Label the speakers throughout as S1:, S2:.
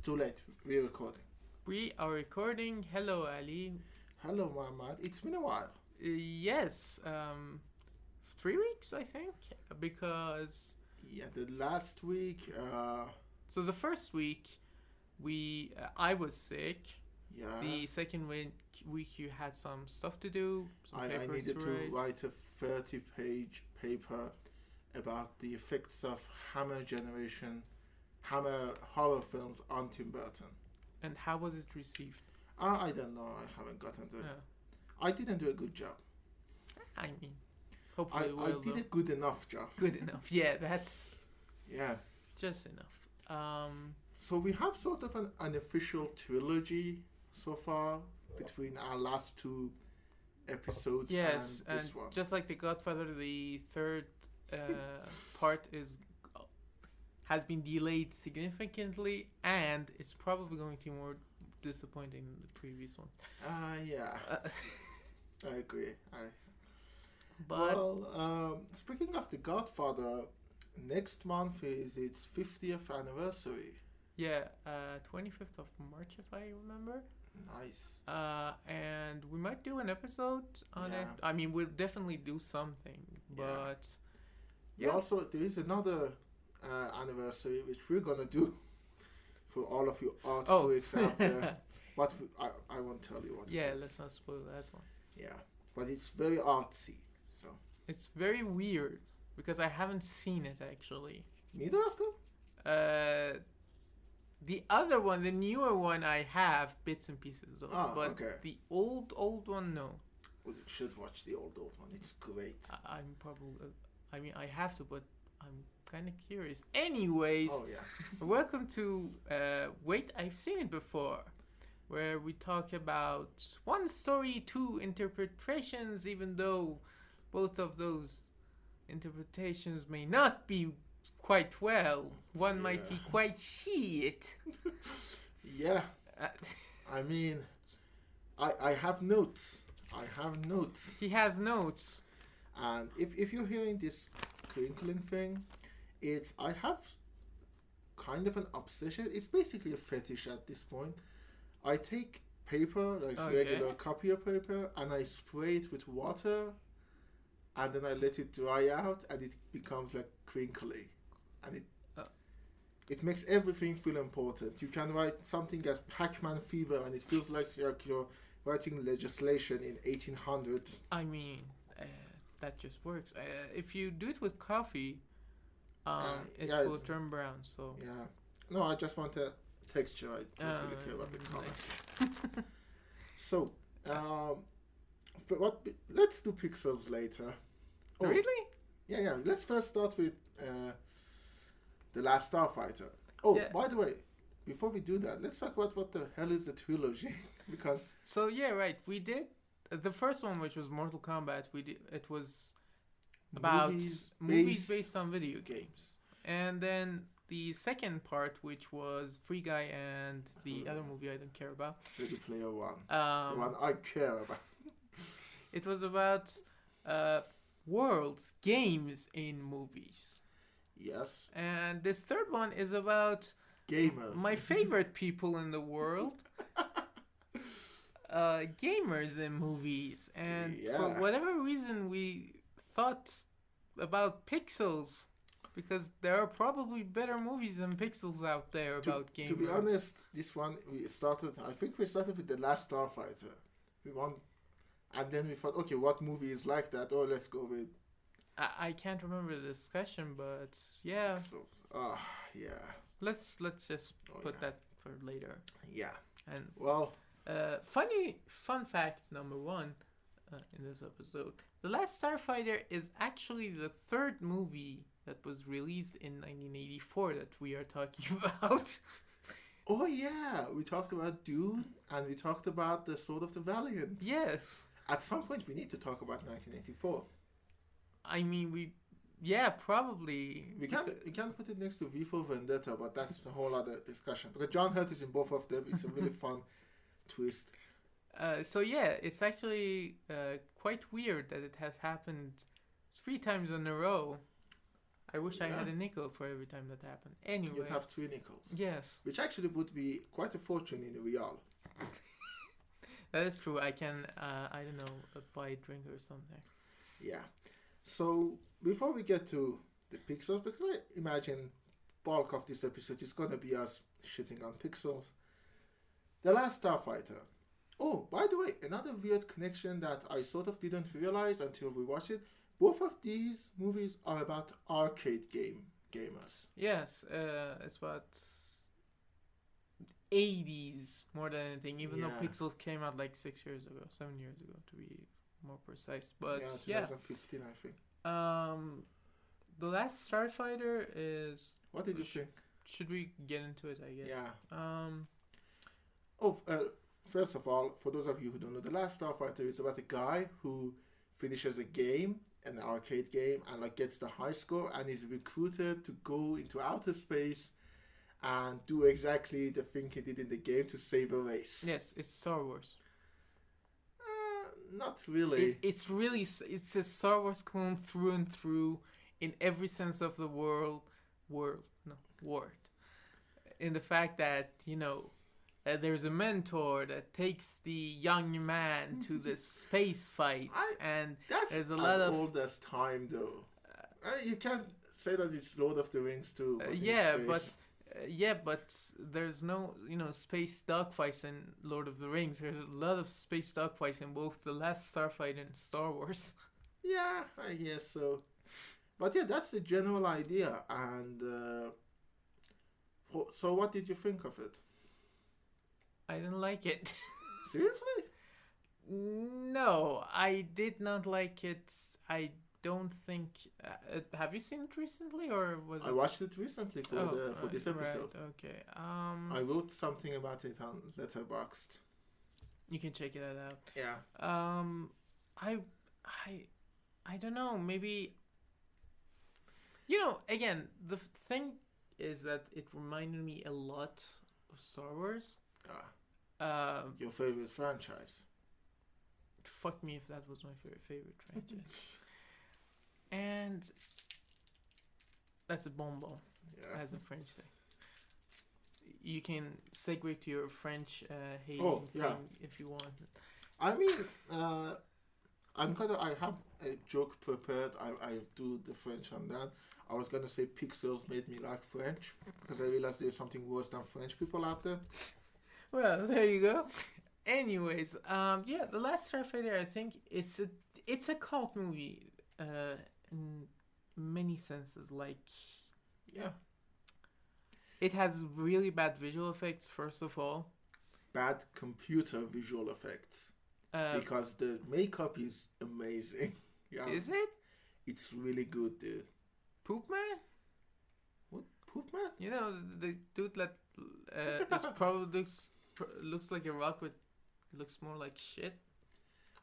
S1: too late. We're recording.
S2: We are recording. Hello, Ali.
S1: Hello, Muhammad. It's been a while.
S2: Yes, 3 weeks, I think, because
S1: Yeah, the last week,
S2: so the first week I was sick.
S1: yeah,
S2: The second week you had some stuff to do, some
S1: I
S2: papers
S1: needed to
S2: write.
S1: write a 30-page paper about the effects of Hammer horror films on Tim Burton.
S2: And how was it received?
S1: I don't know. I haven't gotten the.
S2: Yeah,
S1: I didn't do a good job.
S2: I mean,
S1: I,
S2: hopefully
S1: I
S2: we'll
S1: did
S2: do
S1: a good enough job.
S2: good enough. Yeah, that's
S1: Yeah.
S2: just enough.
S1: So we have sort of an unofficial trilogy so far between our last two episodes
S2: Yes,
S1: and
S2: and
S1: this one.
S2: just like The Godfather, the third part has been delayed significantly, and it's probably going to be more disappointing than the previous one.
S1: Yeah,
S2: Uh,
S1: I agree.
S2: but
S1: Speaking of The Godfather, next month is its 50th anniversary.
S2: yeah, 25th of March, if I remember.
S1: Nice.
S2: And we might do an episode on
S1: Yeah.
S2: it. I mean, we'll definitely do something, but
S1: Yeah. Also, there is another anniversary which we're gonna do for all of you art freaks out there. But I won't tell you what.
S2: Yeah,
S1: it is.
S2: let's not spoil that one.
S1: Yeah, but it's very artsy. So
S2: It's very weird because I haven't seen it actually.
S1: neither of them.
S2: The other one, the newer one, I have bits and pieces of, but
S1: Okay.
S2: the old one, no.
S1: Well, you should watch the old one. It's great.
S2: I'm probably, I mean, I have to, but I'm kind of curious. Anyways,
S1: Oh yeah.
S2: welcome to Wait, I've seen it before, where we talk about one story, two interpretations, even though both of those interpretations may not be quite well. One might be
S1: Yeah.
S2: quite shit.
S1: Yeah.
S2: Uh,
S1: I mean, I have notes.
S2: he has notes.
S1: And if you're hearing this crinkling thing, I have kind of an obsession. It's basically a fetish at this point. I take paper, like
S2: Okay.
S1: regular copier paper, and I spray it with water, and then I let it dry out, and it becomes like crinkly, and it makes everything feel important. You can write something as Pac-Man fever, and it feels like you're writing legislation in 1800s.
S2: I mean, that just works. If you do it with coffee, it
S1: yeah,
S2: will
S1: it's-
S2: turn brown. So
S1: Yeah. No, I just want a texture. I don't really care about the color.
S2: nice.
S1: So, let's do pixels later. Oh,
S2: Really?
S1: Yeah. Let's first start with the Last Starfighter. Oh,
S2: Yeah.
S1: by the way, before we do that, let's talk about what the hell is the trilogy, because
S2: So yeah, right. We did the first one, which was Mortal Kombat. We did. It was about movies based on video games, and then the second part, which was Free Guy and the other movie I don't care about.
S1: Ready Player One, the one I care about.
S2: It was about worlds, games in movies.
S1: Yes,
S2: And this third one is about
S1: gamers.
S2: my favorite people in the world. Gamers in movies. And for
S1: Yeah.
S2: whatever reason, we thought about Pixels. Because there are probably better movies than Pixels out there about gamers.
S1: To be honest, this one I think we started with the Last Starfighter. And then we thought, okay, what movie is like that? Oh, let's go with.
S2: I can't remember the discussion, but yeah.
S1: So, yeah.
S2: Let's just put
S1: yeah.
S2: that for later.
S1: Yeah.
S2: And
S1: Well,
S2: fun fact number one in this episode: The Last Starfighter is actually the third movie that was released in 1984 that we are talking about.
S1: oh yeah, we talked about Dune and we talked about the Sword of the Valiant.
S2: Yes,
S1: At some point, we need to talk about 1984.
S2: I mean probably
S1: We can put it next to V for Vendetta, but that's a whole other discussion. Because John Hurt is in both of them. It's a really fun twist.
S2: So yeah, it's actually quite weird that it has happened 3 times in a row. I wish I
S1: Yeah.
S2: had a nickel for every time that happened.
S1: You'd
S2: Anyway,
S1: have 3 nickels.
S2: yes,
S1: Which actually would be quite a fortune in real.
S2: that is true. I can, I don't know, buy a drink or something.
S1: Yeah. So before we get to the pixels, because I imagine bulk of this episode is gonna be us shitting on pixels. The Last Starfighter. Oh, by the way, another weird connection that I sort of didn't realize until we watched it. Both of these movies are about arcade gamers.
S2: Yes, it's about 80s more than anything, even though
S1: Yeah.
S2: Pixels came out like 7 years ago to be more precise. But
S1: Yeah,
S2: yeah,
S1: 2015, I think.
S2: The Last Starfighter is.
S1: What did you think?
S2: Should we get into it? I guess.
S1: Yeah. Oh, first of all, for those of you who don't know, The Last Starfighter is about a guy who finishes a game, an arcade game, and like gets the high score and is recruited to go into outer space and do exactly the thing he did in the game to save a race.
S2: Yes, it's Star Wars.
S1: Not really.
S2: It's really it's a Star Wars clone through and through in every sense of the word. In the fact that there's a mentor that takes the young man to the space fights, and
S1: That's
S2: there's a
S1: as
S2: lot of
S1: old as time, though. You can't say that it's Lord of the Rings too. But in
S2: but there's no space dogfights in Lord of the Rings. There's a lot of space dogfights in both The Last Starfighter and Star Wars.
S1: Yeah, I guess so. But yeah, that's the general idea. And so, what did you think of it?
S2: I didn't like it.
S1: Seriously?
S2: No, I did not like it. I don't think. Have you seen it recently, or was
S1: I watched it recently for this episode.
S2: Right, okay.
S1: I wrote something about it on Letterboxd.
S2: You can check it out.
S1: Yeah.
S2: I don't know. Maybe. Again, the thing is that it reminded me a lot of Star Wars.
S1: Your favorite franchise?
S2: Fuck me if that was my favorite franchise. And that's a bonbon, as the French say. You can segue to your French hating thing if you want.
S1: I mean, I have a joke prepared. I do the French on that. I was gonna say pixels made me like French because I realized there's something worse than French people out there.
S2: Well, there you go. Anyways, The Last Starfighter, I think it's a cult movie in many senses. Like, it has really bad visual effects, first of all.
S1: Bad computer visual effects. Because the makeup is amazing. Yeah.
S2: Is it?
S1: It's really good, dude.
S2: Poop Man?
S1: What? Poop Man?
S2: The dude that is probably looks like a rock, but looks more like shit.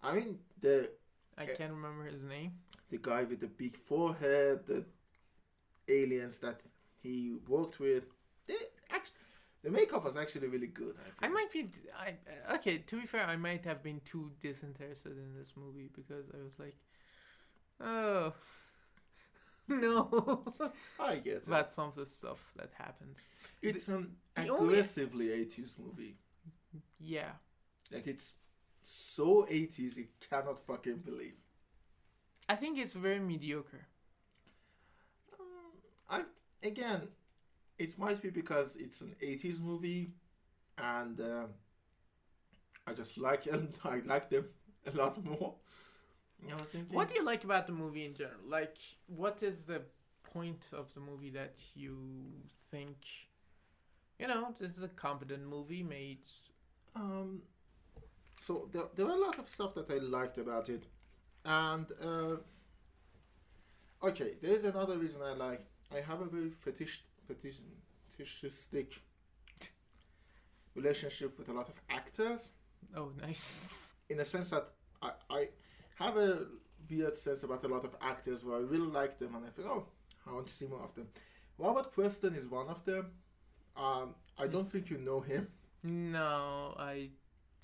S1: I mean,
S2: I can't remember his name.
S1: The guy with the big forehead, the aliens that he worked with. The makeup was actually really good, I think.
S2: Okay, to be fair, I might have been too disinterested in this movie because I was like, oh, no.
S1: I get it.
S2: That's some of the stuff that happens.
S1: It's an aggressively 80s movie.
S2: Yeah.
S1: Like, it's so 80s you cannot fucking believe.
S2: I think it's very mediocre.
S1: Again, it might be because it's an 80s movie and I just like them. I like them a lot more.
S2: What do you like about the movie in general? Like, what is the point of the movie that you think, this is a competent movie made?
S1: So there were a lot of stuff that I liked about it. And, okay, there is another reason I like. I have a very fetishistic relationship with a lot of actors.
S2: Oh, nice.
S1: In the sense that I have a weird sense about a lot of actors where I really like them and I think, I want to see more of them. Robert Preston is one of them. I don't think you know him.
S2: No,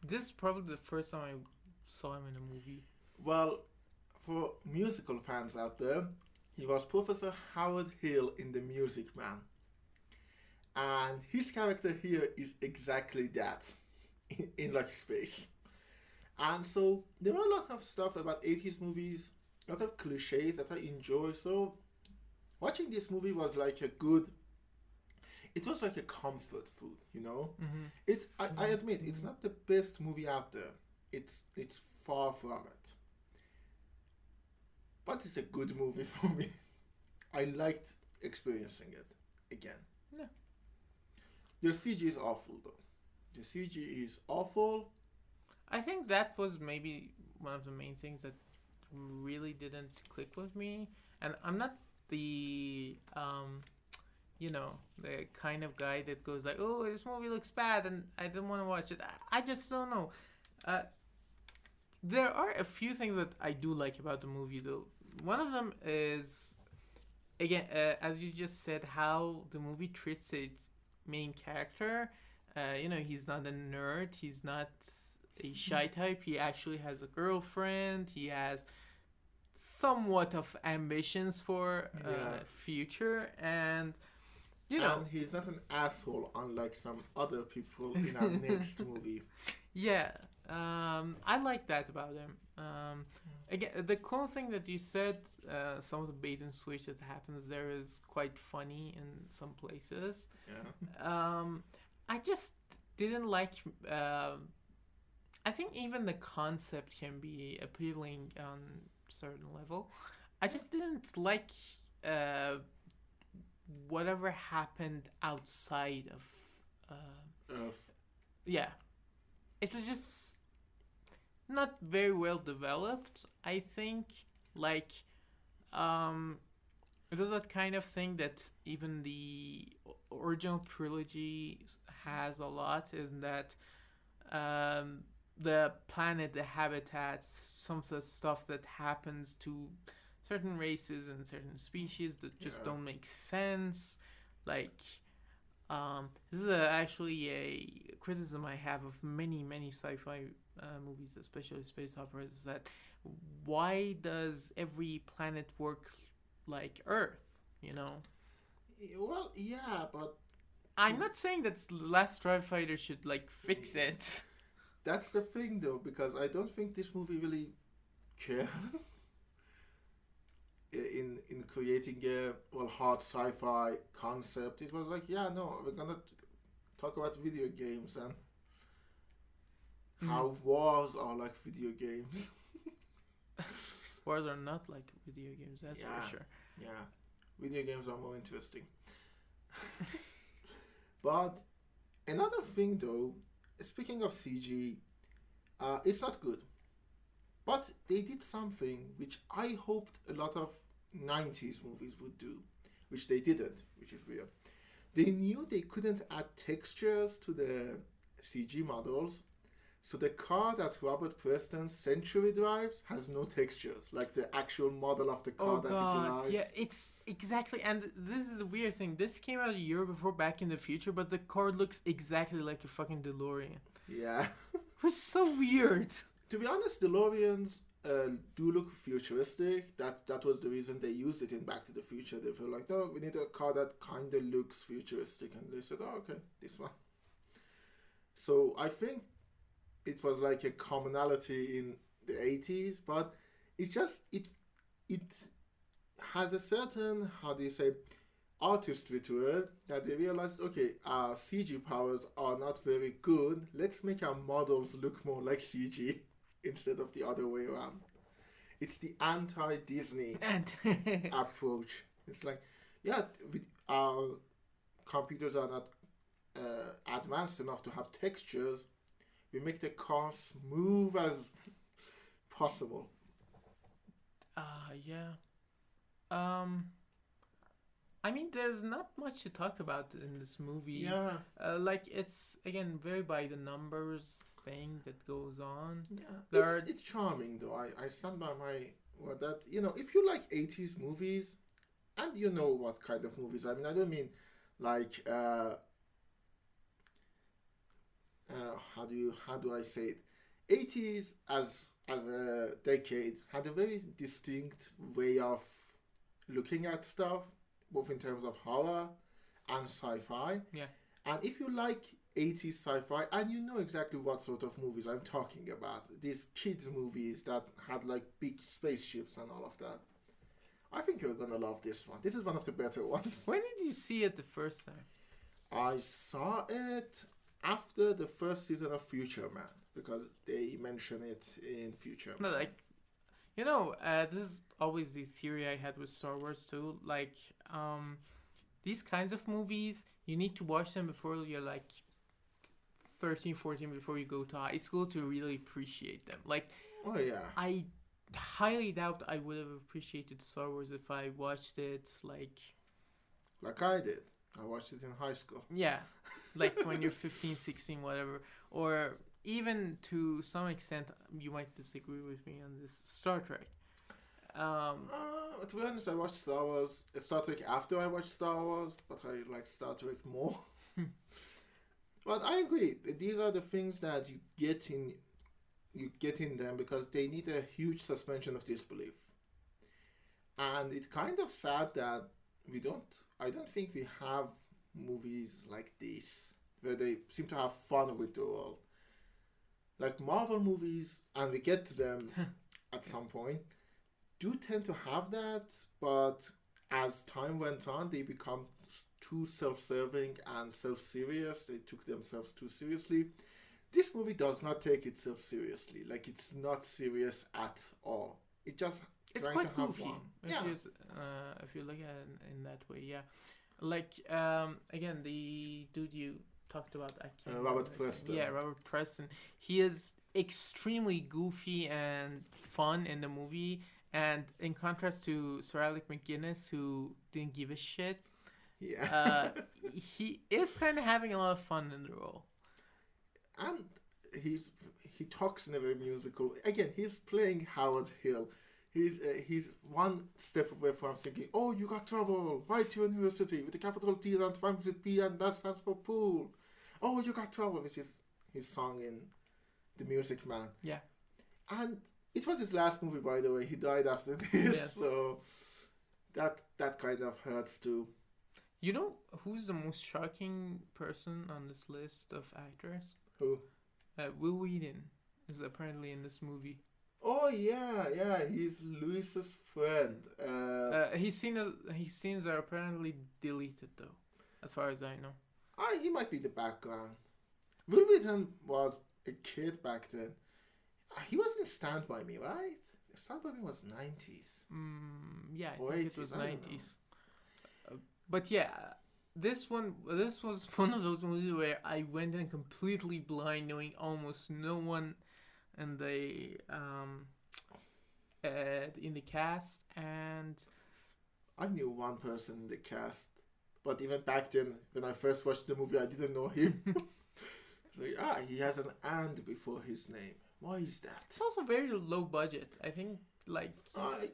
S2: this is probably the first time I saw him in a movie.
S1: Well, for musical fans out there, He was Professor Howard Hill in The Music Man. And his character here is exactly that in like space. And so there are a lot of stuff about 80s movies, a lot of cliches that I enjoy. So watching this movie was like a good, it was like a comfort food, you know?
S2: Mm-hmm.
S1: I admit, it's not the best movie out there. It's far from it. But it's a good movie for me. I liked experiencing it again.
S2: Yeah.
S1: The CG is awful though. The CG is awful.
S2: I think that was maybe one of the main things that really didn't click with me. And I'm not the the kind of guy that goes like, oh, this movie looks bad and I don't want to watch it. I just don't know. There are a few things that I do like about the movie though. One of them is, again, as you just said, how the movie treats its main character. He's not a nerd. He's not a shy type. He actually has a girlfriend. He has somewhat of ambitions for future, and
S1: and he's not an asshole unlike some other people in our next movie.
S2: Yeah, I like that about him. Again, the cool thing that you said, some of the bait and switch that happens there is quite funny in some places.
S1: Yeah.
S2: I just didn't like. I think even the concept can be appealing on a certain level. I just didn't like whatever happened outside of. Yeah, it was just not very well developed. I think like it was that kind of thing that even the original trilogy has a lot, is that the planet, the habitats, some of the stuff that happens to certain races and certain species that just don't make sense. Like, this is actually a criticism I have of many sci-fi movies, especially space operas, is that why does every planet work like Earth,
S1: Well, yeah, but
S2: I'm not saying that Last Starfighter should like fix it.
S1: That's the thing though, because I don't think this movie really cares in creating a hard sci-fi concept. It was like, yeah, no, we're gonna talk about video games and how wars are like video games.
S2: Wars are not like video games, that's for sure.
S1: Yeah, video games are more interesting. But another thing though, speaking of CG, it's not good. But they did something which I hoped a lot of 90s movies would do, which they didn't, which is weird. They knew they couldn't add textures to the CG models, so the car that Robert Preston's Century drives has no textures, like the actual model of the car that he drives.
S2: Yeah, it's exactly, and this is a weird thing. This came out a year before Back in the Future, but the car looks exactly like a fucking DeLorean.
S1: Yeah.
S2: It was so weird.
S1: To be honest, DeLoreans do look futuristic. That was the reason they used it in Back to the Future. They felt like, no, we need a car that kind of looks futuristic, and they said, oh, okay, this one. So I think it was like a commonality in the 80s, but it has a certain, how do you say, artistry to it, that they realized, okay, our CG powers are not very good. Let's make our models look more like CG instead of the other way around. It's the anti-Disney approach. It's like, yeah, our computers are not advanced enough to have textures. We make the car smooth as possible.
S2: Yeah. I mean, there's not much to talk about in this movie.
S1: Yeah.
S2: Like, it's, again, very by the numbers thing that goes on.
S1: Yeah. It's charming, though. I stand by my word that, if you like 80s movies, and you know what kind of movies, I mean, I don't mean like, how do I say it? 80s as a decade had a very distinct way of looking at stuff, both in terms of horror and sci-fi.
S2: Yeah.
S1: And if you like 80s sci-fi, and you know exactly what sort of movies I'm talking about, these kids movies that had like big spaceships and all of that, I think you're gonna love this one. This is one of the better ones.
S2: When did you see it the first time?
S1: I saw it after the first season of Future Man, because they mention it in Future Man.
S2: No, like, this is always the theory I had with Star Wars too. Like, these kinds of movies, you need to watch them before you're like 13, 14, before you go to high school to really appreciate them. Like,
S1: oh yeah,
S2: I highly doubt I would have appreciated Star Wars if I watched it like
S1: I did. I watched it in high school.
S2: Yeah, like when you're 15, 16, whatever. Or even to some extent, you might disagree with me on this, Star Trek.
S1: To be honest, I watched Star Trek after I watched Star Wars, but I like Star Trek more. But I agree. These are the things that you get in them because they need a huge suspension of disbelief. And it's kind of sad that I don't think we have movies like this where they seem to have fun with the world. Like Marvel movies, and we get to them at some point, do tend to have that, but as time went on, they become too self-serving and self-serious. They took themselves too seriously. This movie does not take itself seriously. Like, it's not serious at all. It's
S2: quite goofy.
S1: Yeah.
S2: If you look at it in that way, yeah. Like, again, the dude you talked about,
S1: Robert Preston.
S2: Yeah, Robert Preston. He is extremely goofy and fun in the movie, and in contrast to Sir Alec McGuinness, who didn't give a shit.
S1: Yeah.
S2: He is kind of having a lot of fun in the role.
S1: And he talks in a very musical. Again, he's playing Howard Hill. He's one step away from thinking, oh, you got trouble. White University with the capital T and rhymes with P and that stands for pool. Oh, you got trouble, which is his song in The Music Man.
S2: Yeah.
S1: And it was his last movie, by the way. He died after this,
S2: yes.
S1: So that kind of hurts too.
S2: You know who's the most shocking person on this list of actors?
S1: Who?
S2: Will Wheaton is apparently in this movie.
S1: Oh yeah, he's Louis's friend.
S2: His scenes are apparently deleted though, as far as I know.
S1: He might be the background. Will Wheaton was a kid back then. He was in Stand By Me, right? Stand By Me was 90s.
S2: Yeah, I
S1: or
S2: think
S1: 80s,
S2: it was
S1: I don't
S2: 90s. But yeah, this was one of those movies where I went in completely blind, knowing almost no one in the cast, and
S1: I knew one person in the cast, but even back then, when I first watched the movie, I didn't know him. So he has an "and" before his name. Why is that?
S2: It's also very low budget. I think like
S1: I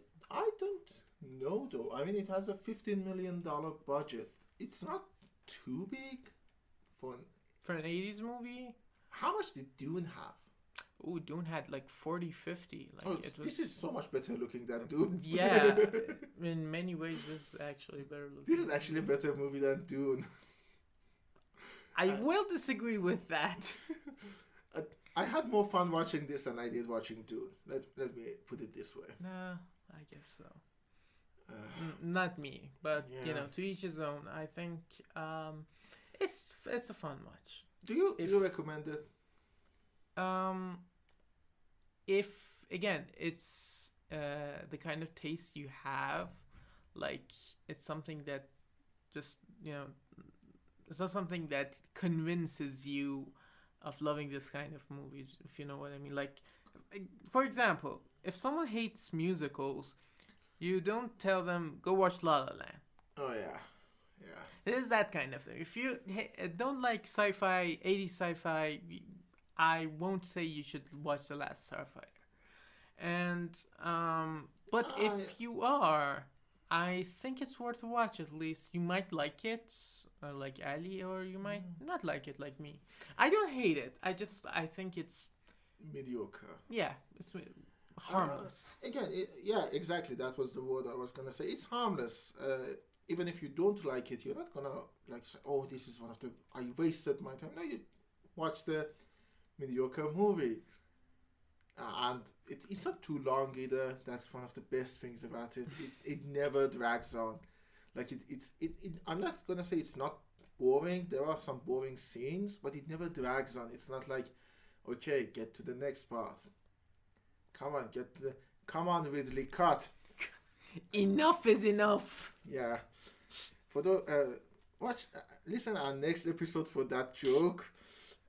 S1: don't know though. I mean, it has a $15 million budget. It's not too big for
S2: an 80s movie.
S1: How much did Dune have?
S2: Oh, Dune had like 40, 50. Like
S1: this is so much better looking than Dune.
S2: Yeah, in many ways, this is actually better looking.
S1: This is actually a better movie than Dune.
S2: I will disagree with that.
S1: I had more fun watching this than I did watching Dune. Let me put it this way.
S2: Nah, I guess so. Not me, but
S1: yeah.
S2: To each his own. I think it's a fun watch.
S1: Do you recommend it?
S2: If again, it's the kind of taste you have, like it's something that just it's not something that convinces you of loving this kind of movies, if you know what I mean. Like, for example, if someone hates musicals, you don't tell them, go watch La La Land.
S1: Oh, yeah.
S2: It is that kind of thing. If you don't like sci-fi, 80s sci-fi, I won't say you should watch The Last Starfighter. And, but if you are, I think it's worth a watch at least. You might like it, like Ali, or you might not like it like me. I don't hate it. I think it's
S1: mediocre.
S2: Yeah, harmless.
S1: Again, yeah, exactly. That was the word I was gonna say. It's harmless. Even if you don't like it, you're not gonna like say, "Oh, this is one of the I wasted my time." No, you watch the mediocre movie, and it's not too long either. That's one of the best things about it. It never drags on. Like I'm not gonna say it's not boring. There are some boring scenes, but it never drags on. It's not like, okay, get to the next part. Come on, Ridley, cut.
S2: Enough is enough.
S1: Yeah. For the listen our next episode for that joke,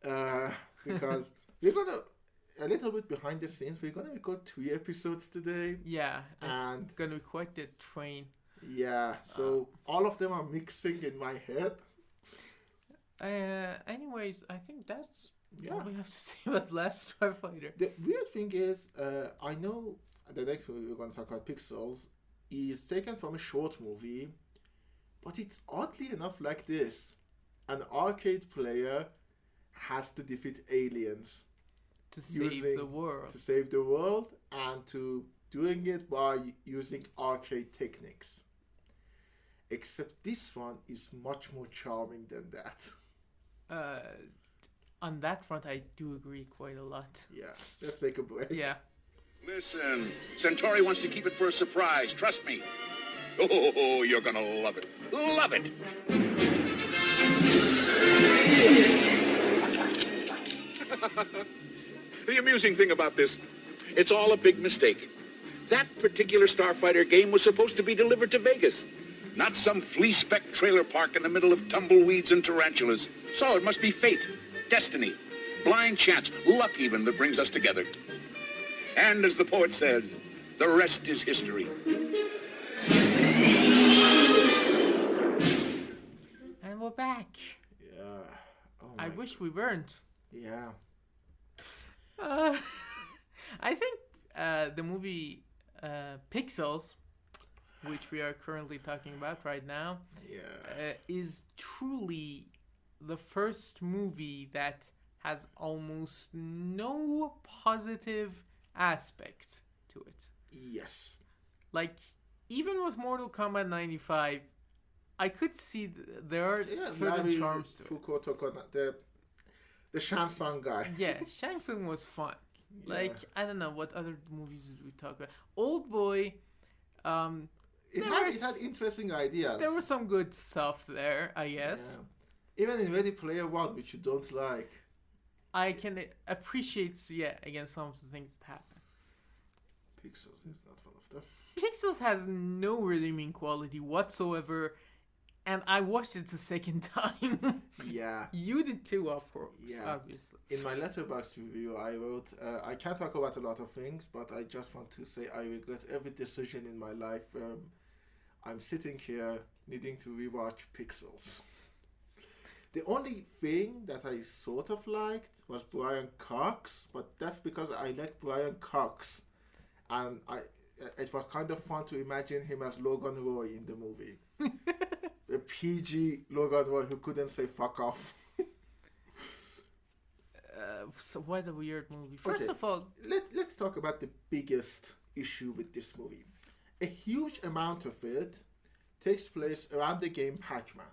S1: because we're gonna a little bit behind the scenes. We're gonna record 3 episodes today.
S2: Yeah,
S1: and
S2: it's gonna be quite the train.
S1: Yeah, so all of them are mixing in my head.
S2: Anyways, I think that's all we have to say about Last Starfighter.
S1: The weird thing is, I know the next movie we're going to talk about, Pixels, is taken from a short movie, but it's oddly enough like this. An arcade player has to defeat aliens.
S2: To save the world.
S1: To save the world, and to doing it by using arcade techniques. Except this one is much more charming than that.
S2: On that front, I do agree quite a lot.
S1: Yeah, let's take a break.
S2: Yeah.
S3: Listen, Centauri wants to keep it for a surprise, trust me. Oh, you're gonna love it. Love it! The amusing thing about this, it's all a big mistake. That particular Starfighter game was supposed to be delivered to Vegas. Not some flea-speck trailer park in the middle of tumbleweeds and tarantulas. So it must be fate, destiny, blind chance, luck even that brings us together. And as the poet says, the rest is history.
S2: And we're back.
S1: Yeah. Oh
S2: I wish we weren't.
S1: Yeah.
S2: I think the movie Pixels, which we are currently talking about right now, is truly the first movie that has almost no positive aspect to it.
S1: Yes.
S2: Like, even with Mortal Kombat 95, I could see there are certain charms to it.
S1: The Shang Tsung guy.
S2: Yeah, Shang Tsung was fun. Like, I don't know, what other movies did we talk about? Old Boy,
S1: it had interesting ideas.
S2: There was some good stuff there, I guess.
S1: Yeah. Even in Ready Player One, which you don't like.
S2: I can appreciate, again, some of the things that happen.
S1: Pixels is not one of them.
S2: Pixels has no redeeming quality whatsoever, and I watched it the second time.
S1: Yeah.
S2: You did too, of course, obviously.
S1: In my Letterboxd review, I wrote, I can't talk about a lot of things, but I just want to say I regret every decision in my life. I'm sitting here needing to rewatch Pixels. The only thing that I sort of liked was Brian Cox, but that's because I like Brian Cox. And it was kind of fun to imagine him as Logan Roy in the movie. A PG Logan Roy who couldn't say fuck off.
S2: So what a weird movie. First of all,
S1: let's talk about the biggest issue with this movie. A huge amount of it takes place around the game Pac-Man.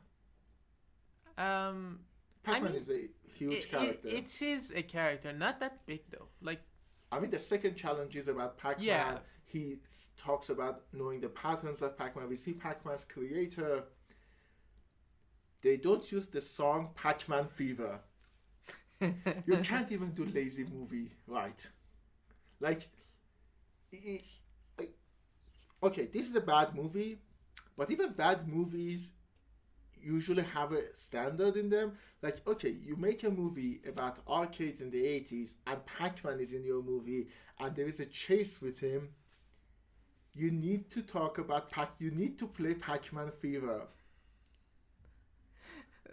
S1: Pac-Man is a huge character.
S2: It is a character, not that big though. Like,
S1: I mean, the second challenge is about Pac-Man.
S2: Yeah.
S1: He talks about knowing the patterns of Pac-Man. We see Pac-Man's creator. They don't use the song Pac-Man Fever. You can't even do lazy movie right. Like, okay, this is a bad movie, but even bad movies usually have a standard in them. Like, okay, you make a movie about arcades in the 80s and Pac-Man is in your movie and there is a chase with him. You need to talk about you need to play Pac-Man Fever.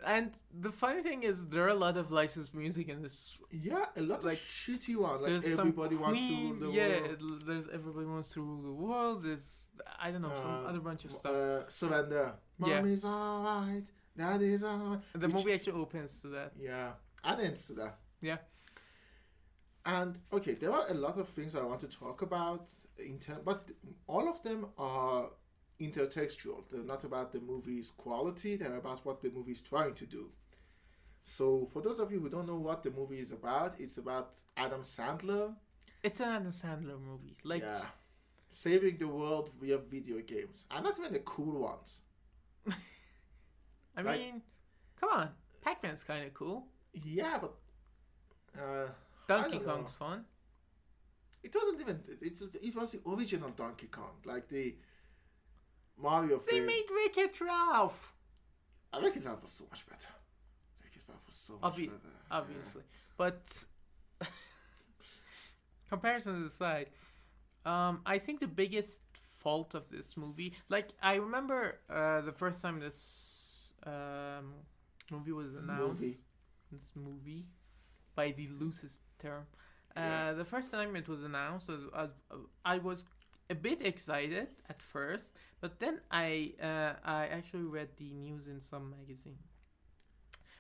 S2: And the funny thing is, there are a lot of licensed music in this.
S1: Yeah, a lot of shitty ones. Like Everybody Wants to Rule the World.
S2: Yeah, there's Everybody Wants to Rule the World. There's, I don't know, some other bunch of stuff.
S1: Surrender. Mommy's alright. Daddy's alright.
S2: The movie actually opens to that.
S1: Yeah, and ends to that.
S2: Yeah.
S1: And okay, there are a lot of things I want to talk about but all of them are intertextual. They're not about the movie's quality, they're about what the movie is trying to do. So, for those of you who don't know what the movie is about, it's about Adam Sandler.
S2: It's an Adam Sandler movie. Like,
S1: yeah, saving the world via video games, and not even the cool ones.
S2: I mean, come on, Pac-Man's kind of cool.
S1: Yeah, but
S2: Donkey Kong's fun.
S1: It wasn't even. It was the original Donkey Kong, like the Mario.
S2: They made Wreck-It Ralph.
S1: Wreck-It Ralph was so much better. Wreck-It Ralph was so much better.
S2: Obviously, but comparison aside, I think the biggest fault of this movie, like I remember the first time this movie was announced. This movie, by the loosest term. The first time it was announced, I was a bit excited at first, but then I actually read the news in some magazine.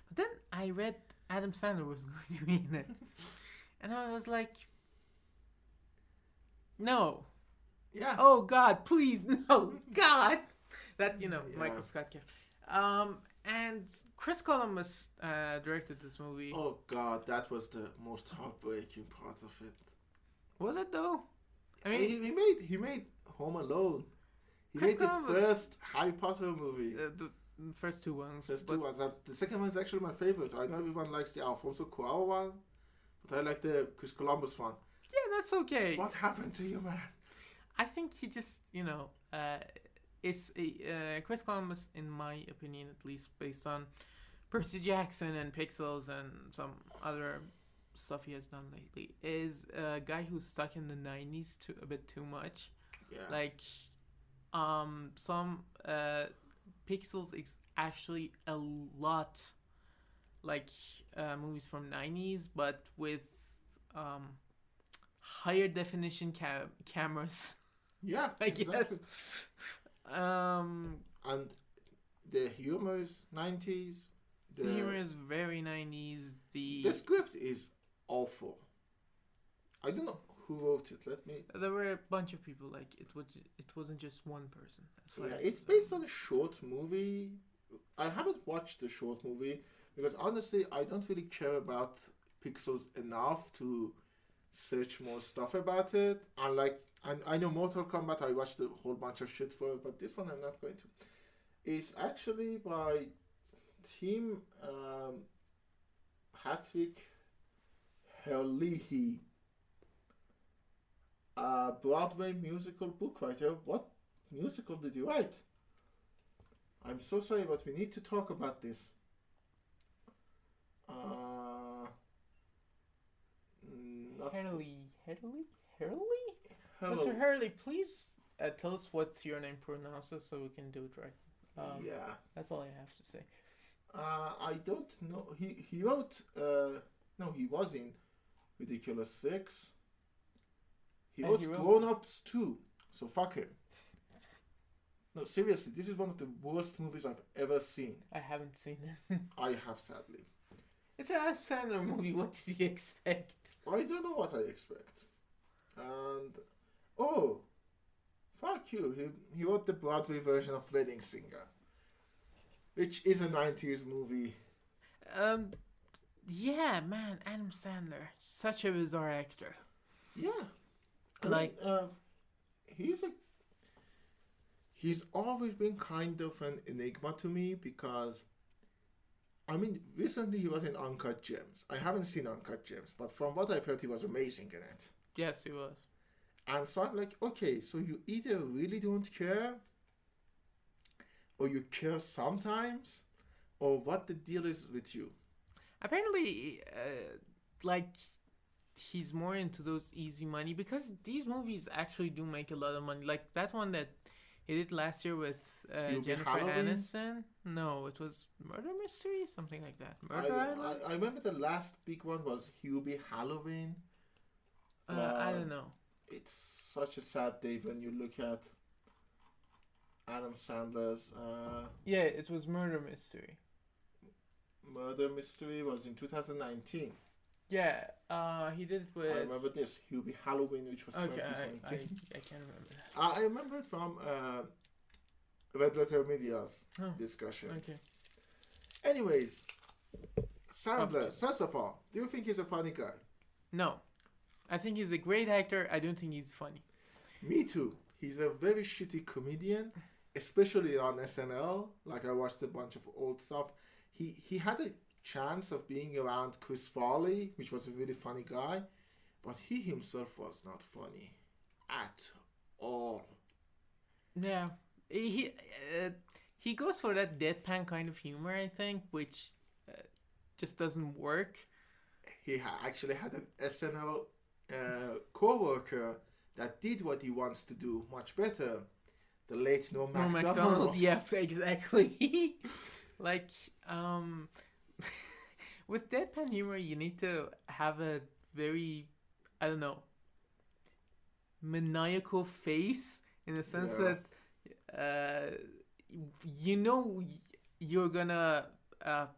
S2: But then I read Adam Sandler was going to be in it, and I was like, no.
S1: Yeah.
S2: Oh God, please no, God. That Michael Scott gave. And Chris Columbus directed this movie.
S1: Oh God, that was the most heartbreaking part of it.
S2: Was it though? I mean,
S1: he made Home Alone. He
S2: Chris
S1: made
S2: Columbus,
S1: the first Harry Potter movie.
S2: The first two ones.
S1: The second one is actually my favorite. I know everyone likes the Alfonso Cuarón one, but I like the Chris Columbus one.
S2: Yeah, that's okay.
S1: What happened to you, man?
S2: I think he just, is Chris Columbus, in my opinion, at least, based on Percy Jackson and Pixels and some other stuff he has done lately, is a guy who's stuck in the 90s a bit too much.
S1: Yeah.
S2: Like, some Pixels is actually a lot like movies from 90s, but with higher definition cameras.
S1: Yeah,
S2: I
S1: exactly.
S2: guess.
S1: And the humor is 90s.
S2: The humor is very 90s. The
S1: script is awful. I don't know who wrote it.
S2: There were a bunch of people. Like it wasn't just one person.
S1: It's based on a short movie. I haven't watched the short movie because honestly, I don't really care about Pixels enough to search more stuff about it. I know Mortal Kombat, I watched a whole bunch of shit for it, but this one I'm not going to. It's actually by Tim Patrick Herlihy, a Broadway musical book writer. What musical did you write? I'm so sorry, but we need to talk about this.
S2: Hurley? Mr. Hurley, please tell us what's your name pronounced so we can do it right.
S1: Yeah.
S2: That's all I have to say.
S1: I don't know. He wrote... no, he was in Ridiculous 6. He wrote Grown Ups 2, so fuck him. No, seriously, this is one of the worst movies I've ever seen.
S2: I haven't seen it.
S1: I have, sadly.
S2: It's an Adam Sandler movie. What did you expect?
S1: I don't know what I expect. And... Oh! Fuck you. He wrote the Broadway version of Wedding Singer. Which is a 90s movie.
S2: Yeah, man. Adam Sandler. Such a bizarre actor.
S1: Yeah. He's always been kind of an enigma to me because, recently he was in Uncut Gems. I haven't seen Uncut Gems, but from what I've heard, he was amazing in it.
S2: Yes, he was.
S1: And so I'm like, okay, so you either really don't care, or you care sometimes, or what the deal is with you.
S2: Apparently, he's more into those easy money because these movies actually do make a lot of money. Like that one that he did last year with Jennifer Aniston. No, it was Murder Mystery, something like that.
S1: I remember the last big one was Hubie Halloween.
S2: I don't know.
S1: It's such a sad day when you look at Adam Sandler's...
S2: Yeah, it was Murder Mystery.
S1: Murder Mystery was in 2019.
S2: Yeah, he did it with.
S1: I remember this. Hubie Halloween, which was
S2: Okay,
S1: 2020.
S2: I can't remember that.
S1: I remember it from Red Letter Media's
S2: Oh,
S1: discussions.
S2: okay.
S1: Anyways, Sandler,
S2: Okay.
S1: first of all, do you think he's a funny guy?
S2: No, I think he's a great actor. I don't think he's funny.
S1: Me too. He's a very shitty comedian, especially on SNL. Like, I watched a bunch of old stuff. He had a chance of being around Chris Farley, which was a really funny guy, but he himself was not funny at all.
S2: Yeah, he goes for that deadpan kind of humor, I think, which just doesn't work.
S1: He actually had an SNL co-worker that did what he wants to do much better. The late Norm
S2: No,
S1: Macdonald.
S2: McDonald. Yeah, exactly. Like, with deadpan humor, you need to have a very, I don't know, maniacal face in the sense
S1: Yeah.
S2: that you know you're gonna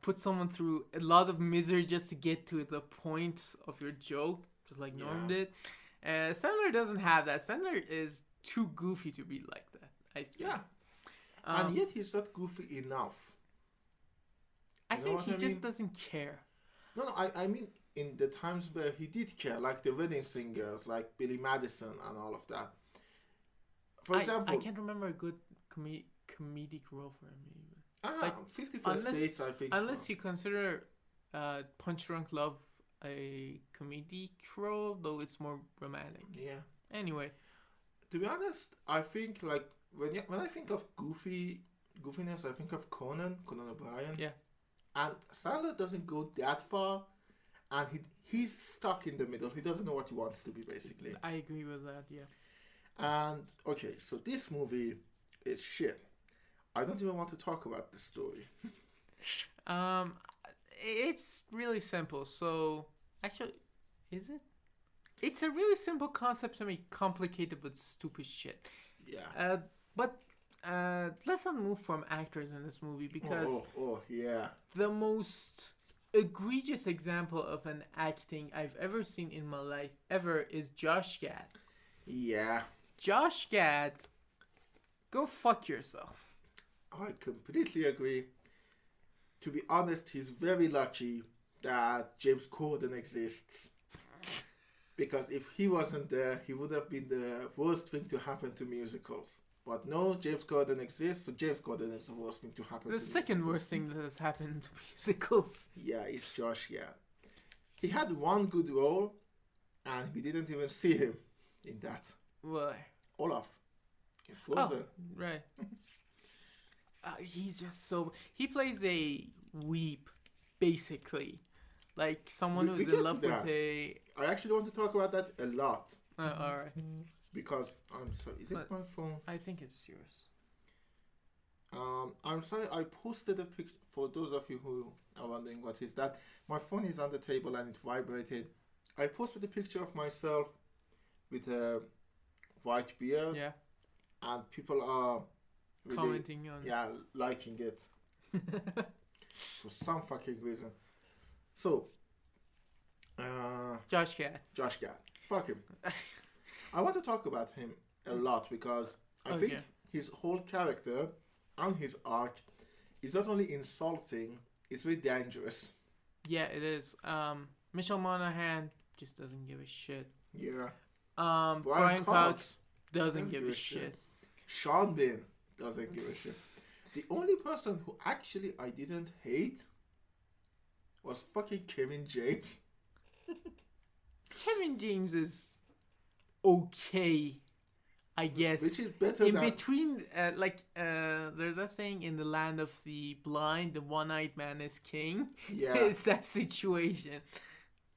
S2: put someone through a lot of misery just to get to the point of your joke, just like Norm
S1: Yeah.
S2: did. Sandler doesn't have that. Sandler is too goofy to be like that, I think.
S1: Yeah,
S2: Um,
S1: and yet he's not goofy enough.
S2: I
S1: You know
S2: think
S1: what
S2: he
S1: I
S2: just
S1: mean?
S2: doesn't care.
S1: No, I mean in the times where he did care, like the wedding singers, like Billy Madison and all of that. For example,
S2: I can't remember a good comedic role for him even. like,
S1: 51st States, I think.
S2: Unless you consider Punch Drunk Love a comedic role, though it's more romantic.
S1: Yeah.
S2: Anyway,
S1: To be honest, I think like when I think of goofiness, I think of Conan O'Brien.
S2: yeah.
S1: And Sandler doesn't go that far, and he's stuck in the middle. He doesn't know what he wants to be, basically.
S2: I agree with that, yeah.
S1: And okay, so this movie is shit. I don't even want to talk about the story.
S2: It's really simple. So, actually, is it? It's a really simple concept to make complicated but stupid shit.
S1: Yeah.
S2: But let's not move from actors in this movie because
S1: Yeah.
S2: the most egregious example of an acting I've ever seen in my life ever is Josh Gad.
S1: Yeah.
S2: Josh Gad, go fuck yourself.
S1: I completely agree. To be honest, he's very lucky that James Corden exists. Because if he wasn't there, he would have been the worst thing to happen to musicals. But no, James Corden exists, so James Corden is the worst thing to happen
S2: The
S1: to
S2: second
S1: musicals.
S2: worst thing that has happened to musicals.
S1: Yeah, it's Josh, yeah. He had one good role, and we didn't even see him in that.
S2: Why?
S1: Olaf. In Frozen.
S2: Oh, right. He's just so... He plays a weep, basically. Like someone
S1: We
S2: who's
S1: get
S2: in love
S1: to
S2: with
S1: that.
S2: a...
S1: I actually want to talk about that a lot.
S2: Alright.
S1: Because, I'm sorry, is it
S2: But-
S1: my phone?
S2: I think it's yours.
S1: I'm sorry, I posted a picture, for those of you who are wondering what is that, my phone is on the table and it vibrated. I posted a picture of myself with a white beard,
S2: Yeah.
S1: and people are really,
S2: Commenting on...
S1: yeah, liking it for some fucking reason. So,
S2: Josh Gad.
S1: Josh Gad, fuck him. I want to talk about him a lot because I think
S2: Okay.
S1: his whole character and his arc is not only insulting, it's very dangerous.
S2: Yeah, it is. Michelle Monaghan just doesn't give a shit.
S1: Yeah.
S2: Brian Cox doesn't give a shit.
S1: Sean Bean doesn't give a shit. The only person who actually I didn't hate was fucking Kevin James.
S2: Kevin James is okay, I guess.
S1: Which is better
S2: in
S1: than...
S2: between, there's that saying, in the land of the blind, the one-eyed man is king.
S1: Yeah.
S2: It's that situation.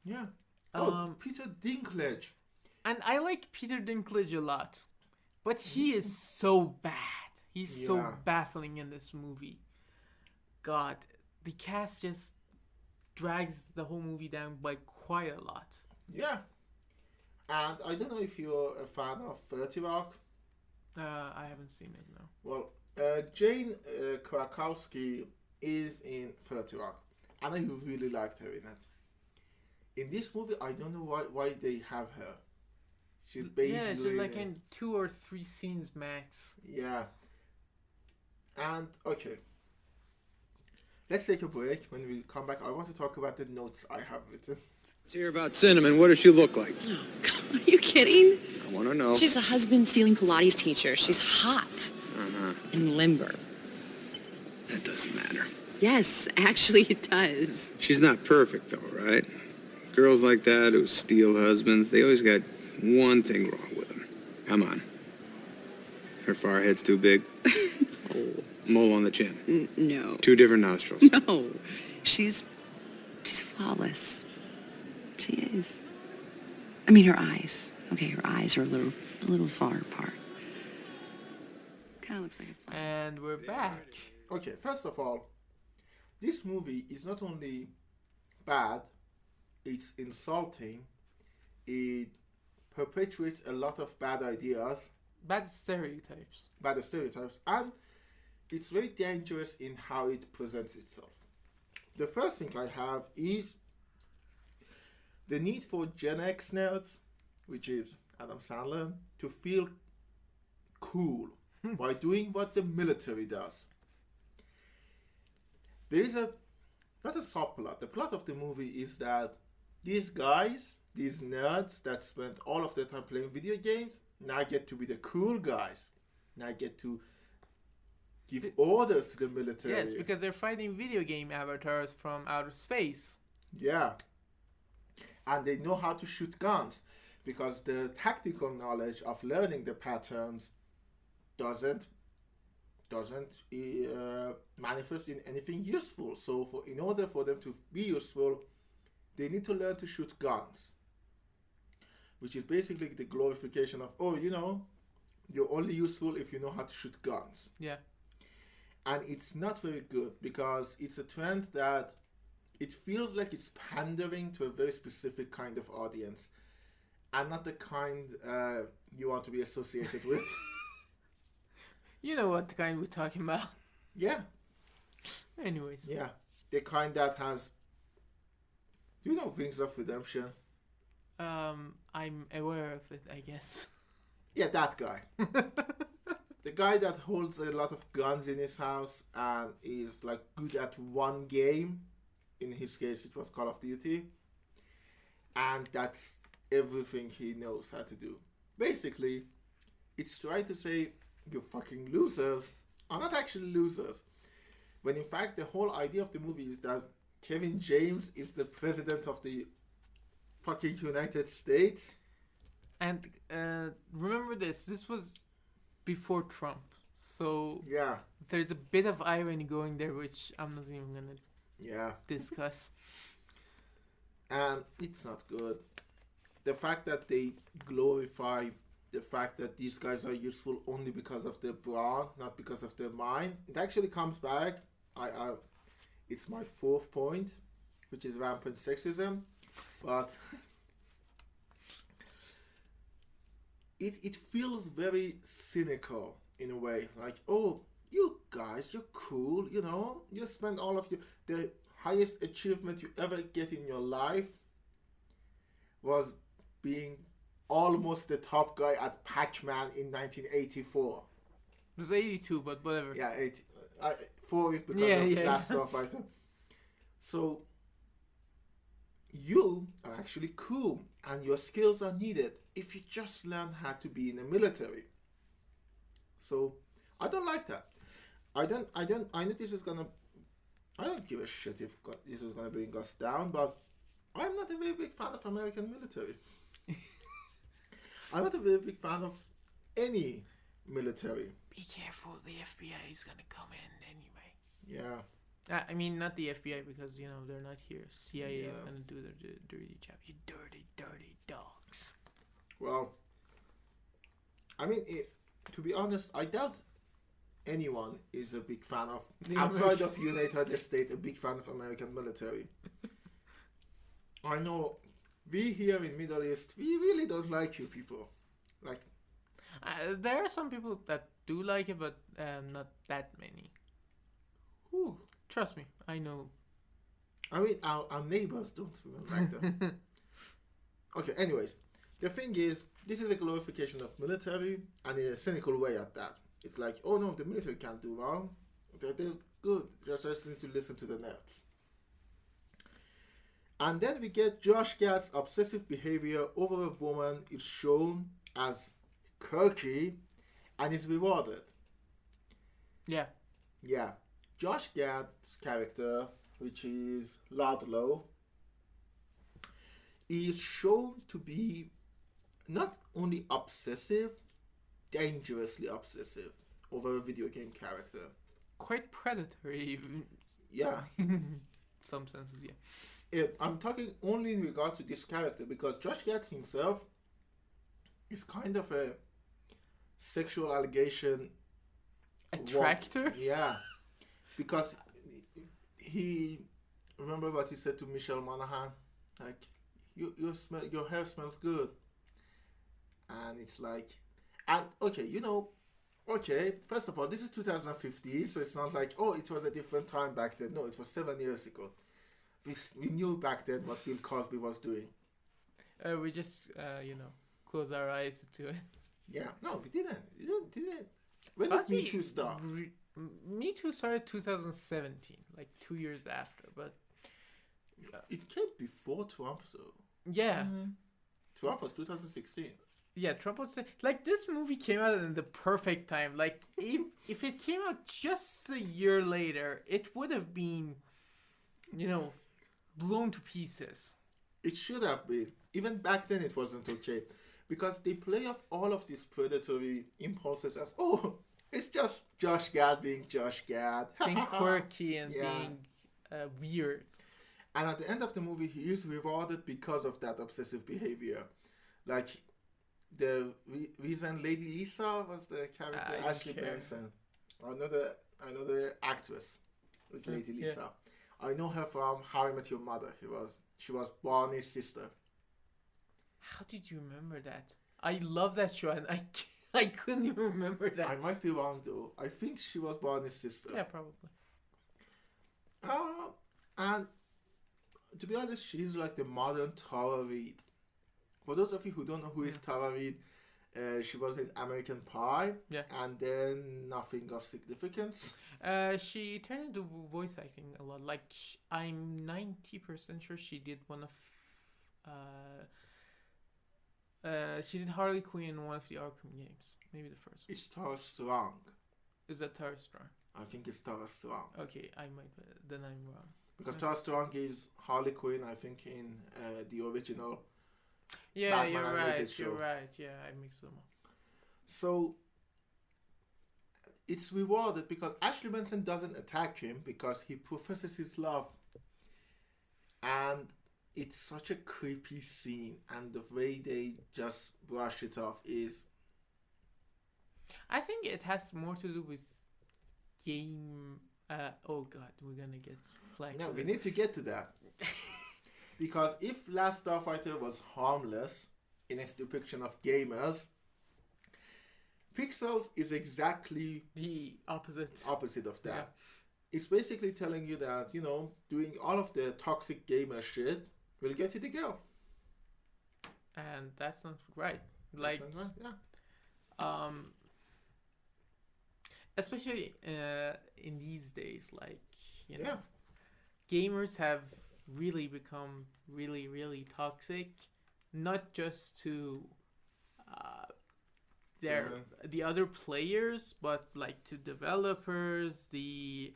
S1: Yeah. Oh,
S2: Um,
S1: Peter Dinklage.
S2: And I like Peter Dinklage a lot, but he is so bad. He's so
S1: Yeah.
S2: baffling in this movie. God, the cast just drags the whole movie down by quite a lot.
S1: Yeah. And I don't know if you're a fan of 30 Rock.
S2: I haven't seen it, no.
S1: Well, Jane Krakowski is in 30 Rock. And I really liked her in it. In this movie, I don't know why they have her. She's
S2: Yeah, she's
S1: basically
S2: like in 2 or 3 scenes max.
S1: yeah. And okay, let's take a break. When we come back, I want to talk about the notes I have written.
S4: Let's hear about Cinnamon. What does she look like?
S5: Oh, God, are you kidding?
S4: I want to know.
S5: She's a husband-stealing Pilates teacher. She's hot and limber.
S4: That doesn't matter.
S5: Yes, actually it does.
S4: She's not perfect, though, right? Girls like that who steal husbands, they always got one thing wrong with them. Come on. Her forehead's too big.
S5: Oh,
S4: Mole on the chin.
S5: no.
S4: 2 different nostrils.
S5: No. She's flawless. She is. I mean, her eyes. Okay, her eyes are a little far apart. Kind of looks like a flower.
S2: And we're back.
S1: Okay, first of all, this movie is not only bad, it's insulting. It perpetuates a lot of bad ideas,
S2: Bad stereotypes.
S1: bad stereotypes, and it's very dangerous in how it presents itself. The first thing I have is the need for Gen X nerds, which is Adam Sandler, to feel cool by doing what the military does. There is not a subplot. The plot of the movie is that these guys, these nerds that spent all of their time playing video games, now get to be the cool guys. Now get to give orders to the military.
S2: Yes, because they're fighting video game avatars from outer space.
S1: Yeah. And they know how to shoot guns because the tactical knowledge of learning the patterns doesn't manifest in anything useful. So in order for them to be useful, they need to learn to shoot guns, which is basically the glorification of, you're only useful if you know how to shoot guns.
S2: Yeah.
S1: And it's not very good because it's a trend that it feels like it's pandering to a very specific kind of audience and not the kind you want to be associated with.
S2: You know what kind we're talking about.
S1: Yeah.
S2: Anyways.
S1: Yeah. The kind that has... Do you know Wings of Redemption?
S2: I'm aware of it, I guess.
S1: Yeah, that guy. The guy that holds a lot of guns in his house and is like good at one game. In his case, it was Call of Duty. And that's everything he knows how to do. Basically, it's trying to say, you fucking losers are not actually losers. When in fact, the whole idea of the movie is that Kevin James is the president of the fucking United States.
S2: And remember this was before Trump. So
S1: Yeah.
S2: there's a bit of irony going there, which I'm not even going to discuss.
S1: And it's not good. The fact that they glorify the fact that these guys are useful only because of their brawn, not because of their mind, it actually comes back. It's my 4th point, which is rampant sexism. But it feels very cynical in a way. Like, oh, you guys, you're cool, you spend all of the highest achievement you ever get in your life was being almost the top guy at Pac-Man in 1984.
S2: It was 82, but whatever.
S1: Yeah, 4 is because of Last Starfighter. So you are actually cool, and your skills are needed if you just learn how to be in the military. So I don't like that. I know this is gonna. I don't give a shit if this is gonna bring us down, but I'm not a very big fan of American military. I'm not a very big fan of any military.
S2: Be careful, the FBI is gonna come in anyway.
S1: Yeah.
S2: I mean, not the FBI because, they're not here. CIA is gonna do their dirty job. You dirty, dirty dogs.
S1: Well, I mean, to be honest, I doubt anyone is a big fan of, outside of United States, a big fan of American military. I know we here in Middle East, we really don't like you people. Like,
S2: there are some people that do like it, but not that many.
S1: who?
S2: Trust me, I know.
S1: I mean, our neighbors don't even like them. Okay, anyways, the thing is, this is a glorification of military, and in a cynical way at that. It's like, oh no, the military can't do wrong. They're good. They just need to listen to the nerds. And then we get Josh Gad's obsessive behavior over a woman is shown as quirky and is rewarded.
S2: Yeah.
S1: Yeah. Josh Gad's character, which is Ludlow, is shown to be not only obsessive, dangerously obsessive over a video game character.
S2: Quite predatory, even.
S1: Yeah.
S2: Some senses, yeah.
S1: I'm talking only in regard to this character because Josh Gad himself is kind of a sexual allegation
S2: attractor.
S1: Yeah, because he remember what he said to Michelle Monaghan, like you smell, your hair smells good, and it's like, and okay, first of all, this is 2015, so it's not like, oh, it was a different time back then. No, it was 7 years ago. We knew back then what Bill Cosby was doing.
S2: We just, close our eyes to it.
S1: Yeah, no, we didn't. We didn't. When did Me Too start?
S2: Me Too started 2017, like 2 years after, but...
S1: It came before Trump, so...
S2: Yeah.
S1: Mm-hmm. Trump was 2016.
S2: Yeah, Trump was... Like, this movie came out in the perfect time. Like, if it came out just a year later, it would have been, blown to pieces.
S1: It should have been. Even back then, it wasn't okay. Because they play off all of these predatory impulses as, oh, it's just Josh Gad being Josh Gad.
S2: Being quirky and being weird.
S1: And at the end of the movie, he is rewarded because of that obsessive behavior. Like, the reason Lady Lisa was the character, Ashley Benson. Another actress was Lady Lisa. Yeah. I know her from How I Met Your Mother. She was Barney's sister.
S2: How did you remember that? I love that show, and I couldn't even remember that.
S1: I might be wrong though. I think she was Barney's sister.
S2: Yeah, probably.
S1: And to be honest, she's like the modern Tara Reid. For those of you who don't know who is Tara Reid, she was in American Pie. Yeah. And then nothing of significance.
S2: She turned into voice acting a lot. Like, I'm 90% sure she did one of... she did Harley Quinn in one of the Arkham games. Maybe the first one.
S1: It's Tara Strong.
S2: Is that Tara Strong?
S1: I think it's Tara Strong.
S2: Okay, then I'm wrong.
S1: Because Tara Strong is Harley Quinn, I think, in the original.
S2: Yeah, Batman you're right. Yeah, I mixed them up.
S1: So it's rewarded because Ashley Benson doesn't attack him because he professes his love. And it's such a creepy scene, and the way they just brush it off is...
S2: I think it has more to do with game... oh god, we're gonna get flagged.
S1: No, we need to get to that. Because if Last Starfighter was harmless in its depiction of gamers, Pixels is exactly
S2: the opposite
S1: of that. Yeah. It's basically telling you that, doing all of the toxic gamer shit will get you the girl.
S2: And that's not right. Like,
S1: that's not right, yeah.
S2: Especially in these days, like, gamers have really become really, really toxic, not just to the other players, but like to developers, the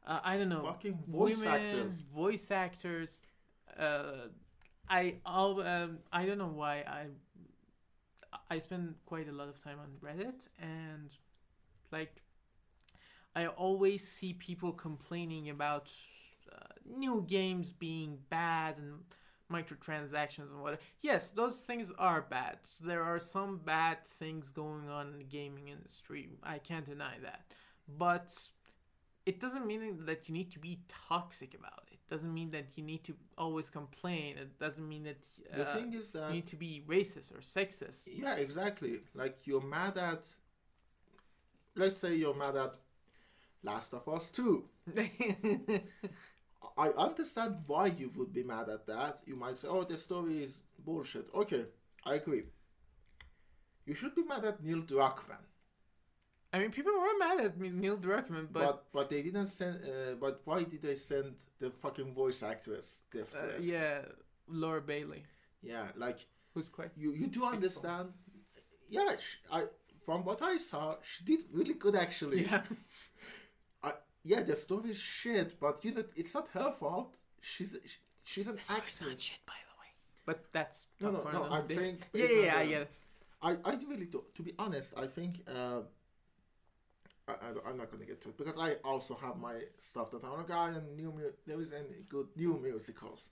S2: I don't know,
S1: fucking voice
S2: actors. I don't know why I spend quite a lot of time on Reddit, and like I always see people complaining about new games being bad and microtransactions and whatever. Yes, those things are bad. There are some bad things going on in the gaming industry. I can't deny that. But it doesn't mean that you need to be toxic about it. It doesn't mean that you need to always complain. It doesn't mean that
S1: the thing is that
S2: you need to be racist or sexist.
S1: Yeah, exactly. Like, you're mad at... Let's say you're mad at Last of Us 2. I understand why you would be mad at that. You might say, oh, the story is bullshit. Okay, I agree. You should be mad at Neil Druckmann.
S2: I mean, people were mad at Neil Druckmann,
S1: but they didn't send. But why did they send the fucking voice actress death threats?
S2: yeah, Laura Bailey,
S1: Yeah, like
S2: who's quite
S1: you do understand. Yeah, from what I saw, she did really good actually.
S2: yeah.
S1: Yeah, the story is shit, but it's not her fault. She's an actress.
S2: Not shit, by the way. But that's
S1: No. I'm
S2: day.
S1: saying.
S2: Yeah, I get it.
S1: I really do. To be honest, I think. I'm not gonna get to it because I also have my stuff that I'm like, there is any good new musicals.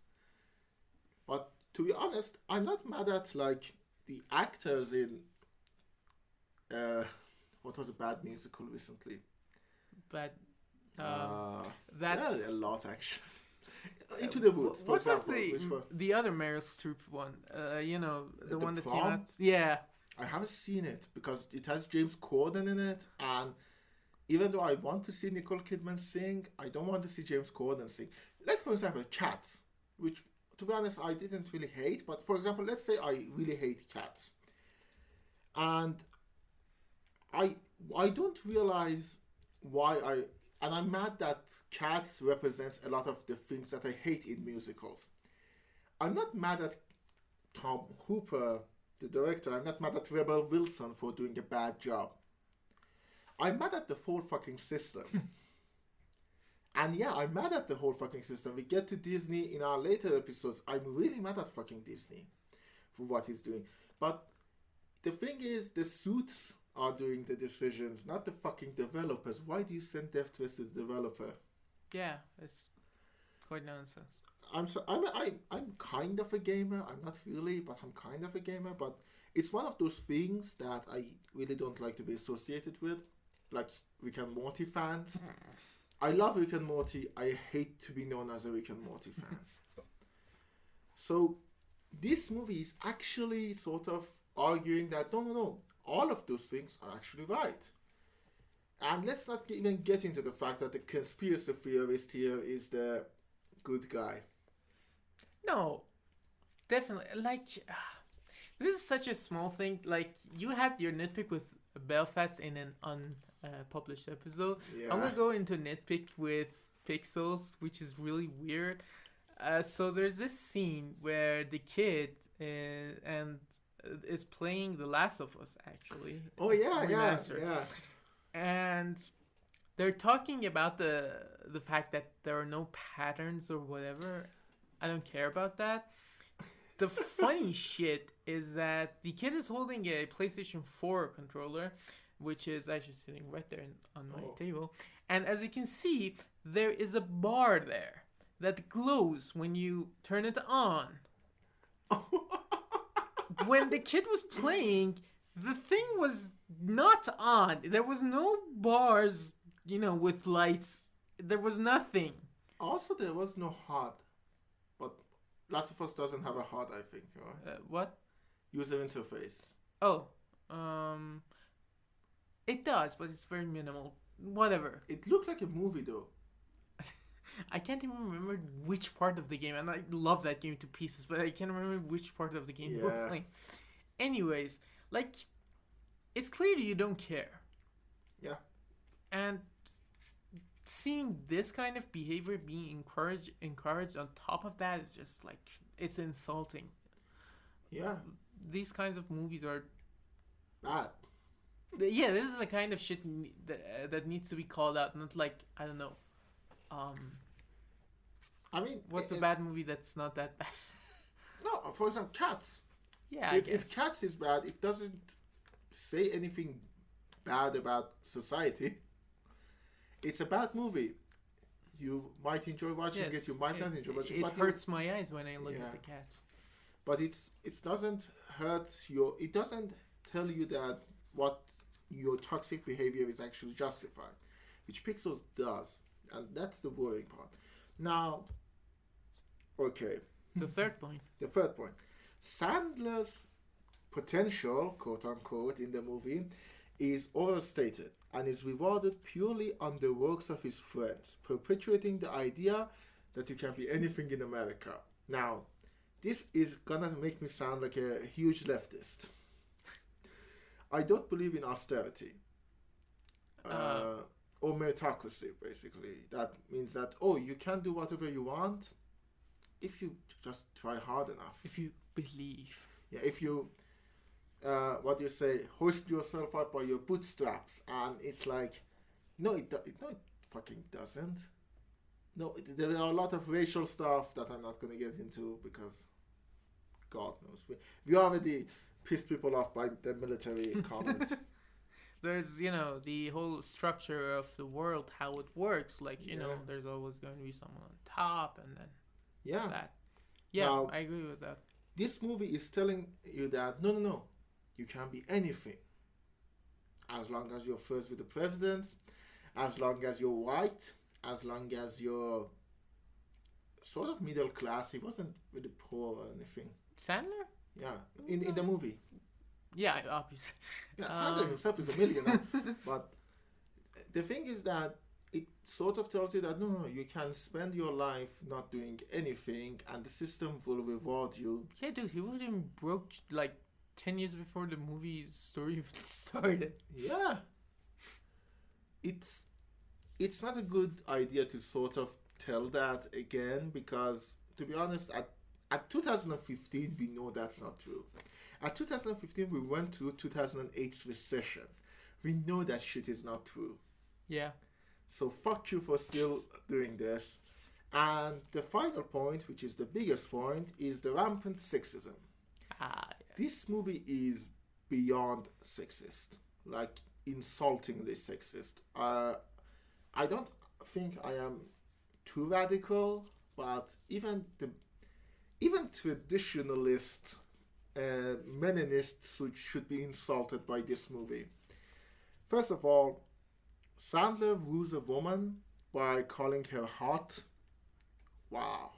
S1: But to be honest, I'm not mad at like the actors in. What was a bad musical recently?
S2: But
S1: Yeah,
S2: that's
S1: a lot actually. Into the Woods, for
S2: what
S1: example.
S2: was
S1: Which one?
S2: the other Meryl Streep one? The one that came
S1: Prom?
S2: out. Yeah.
S1: I haven't seen it because it has James Corden in it, and even though I want to see Nicole Kidman sing, I don't want to see James Corden sing. Like for example, Cats, which to be honest I didn't really hate, but for example, let's say I really hate Cats, and I don't realize why and I'm mad that Cats represents a lot of the things that I hate in musicals. I'm not mad at Tom Hooper, the director. I'm not mad at Rebel Wilson for doing a bad job. I'm mad at the whole fucking system. And yeah, I'm mad at the whole fucking system. We get to Disney in our later episodes. I'm really mad at fucking Disney for what he's doing. But the thing is, the suits are doing the decisions, not the fucking developers. Why do you send death threats to the developer?
S2: Yeah, it's quite nonsense.
S1: I'm kind of a gamer. I'm not really, but I'm kind of a gamer. But it's one of those things that I really don't like to be associated with, like Rick and Morty fans. I love Rick and Morty. I hate to be known as a Rick and Morty fan. So this movie is actually sort of arguing that no, all of those things are actually right. And let's not even get into the fact that the conspiracy theorist here is the good guy.
S2: No, definitely. Like, this is such a small thing. Like, you had your nitpick with Belfast in an unpublished episode.
S1: Yeah.
S2: I'm gonna go into nitpick with Pixels, which is really weird. So there's this scene where the kid is playing The Last of Us, actually.
S1: Oh
S2: It's
S1: yeah.
S2: remastered. And they're talking about the fact that there are no patterns or whatever. I don't care about that. The funny shit is that the kid is holding a PlayStation 4 controller, which is actually sitting right there on my table. And as you can see, there is a bar there that glows when you turn it on. When the kid was playing, the thing was not on. There was no bars, with lights. There was nothing.
S1: Also, there was no HUD. But Last of Us doesn't have a HUD, I think, right?
S2: What?
S1: User interface.
S2: Oh, it does, but it's very minimal. Whatever.
S1: It looked like a movie, though.
S2: I can't even remember which part of the game, and I love that game to pieces, but I can't remember which part of the game you were playing. Anyways, like, it's clear you don't care.
S1: Yeah.
S2: And seeing this kind of behavior being encouraged on top of that is just like, it's insulting.
S1: Yeah.
S2: These kinds of movies are
S1: Bad.
S2: Yeah, this is the kind of shit that needs to be called out, not like, I don't know.
S1: I mean,
S2: what's a bad movie that's not that bad?
S1: No, for example, Cats.
S2: Yeah,
S1: If Cats is bad, it doesn't say anything bad about society. It's a bad movie. You might enjoy watching it. You might not enjoy watching it.
S2: It hurts my eyes when I look at the cats.
S1: But it doesn't hurt it doesn't tell you that what your toxic behavior is actually justified, which Pixels does, and that's the worrying part. Now, okay.
S2: The third point.
S1: Sandler's potential, quote unquote, in the movie is overstated and is rewarded purely on the works of his friends, perpetuating the idea that you can be anything in America. Now, this is gonna make me sound like a huge leftist. I don't believe in austerity. Or meritocracy, basically. That means that, you can do whatever you want if you just try hard enough.
S2: If you believe.
S1: Yeah, if you, what do you say, hoist yourself up by your bootstraps, and it's like, no, it fucking doesn't. No, there are a lot of racial stuff that I'm not going to get into because God knows. We already pissed people off by the military comments.
S2: There's, the whole structure of the world, how it works. Like, there's always going to be someone on top and then that. Yeah, now, I agree with that.
S1: This movie is telling you that, no, you can be anything. As long as you're friends with the president, as long as you're white, as long as you're sort of middle class. He wasn't really poor or anything.
S2: Sandler?
S1: Yeah, in the movie.
S2: Yeah, obviously.
S1: Yeah, Sandler himself is a millionaire. But the thing is that it sort of tells you that no, you can spend your life not doing anything and the system will reward you.
S2: Yeah, dude, he was even broke like 10 years before the movie story even started.
S1: Yeah. It's not a good idea to sort of tell that again because, to be honest, at 2015, we know that's not true. At 2015, we went through 2008's recession. We know that shit is not true.
S2: Yeah.
S1: So fuck you for still doing this. And the final point, which is the biggest point, is the rampant sexism.
S2: Yes.
S1: This movie is beyond sexist. Like, insultingly sexist. I don't think I am too radical, but even traditionalist Meninists should be insulted by this movie. First of all, Sandler woos a woman by calling her hot. Wow.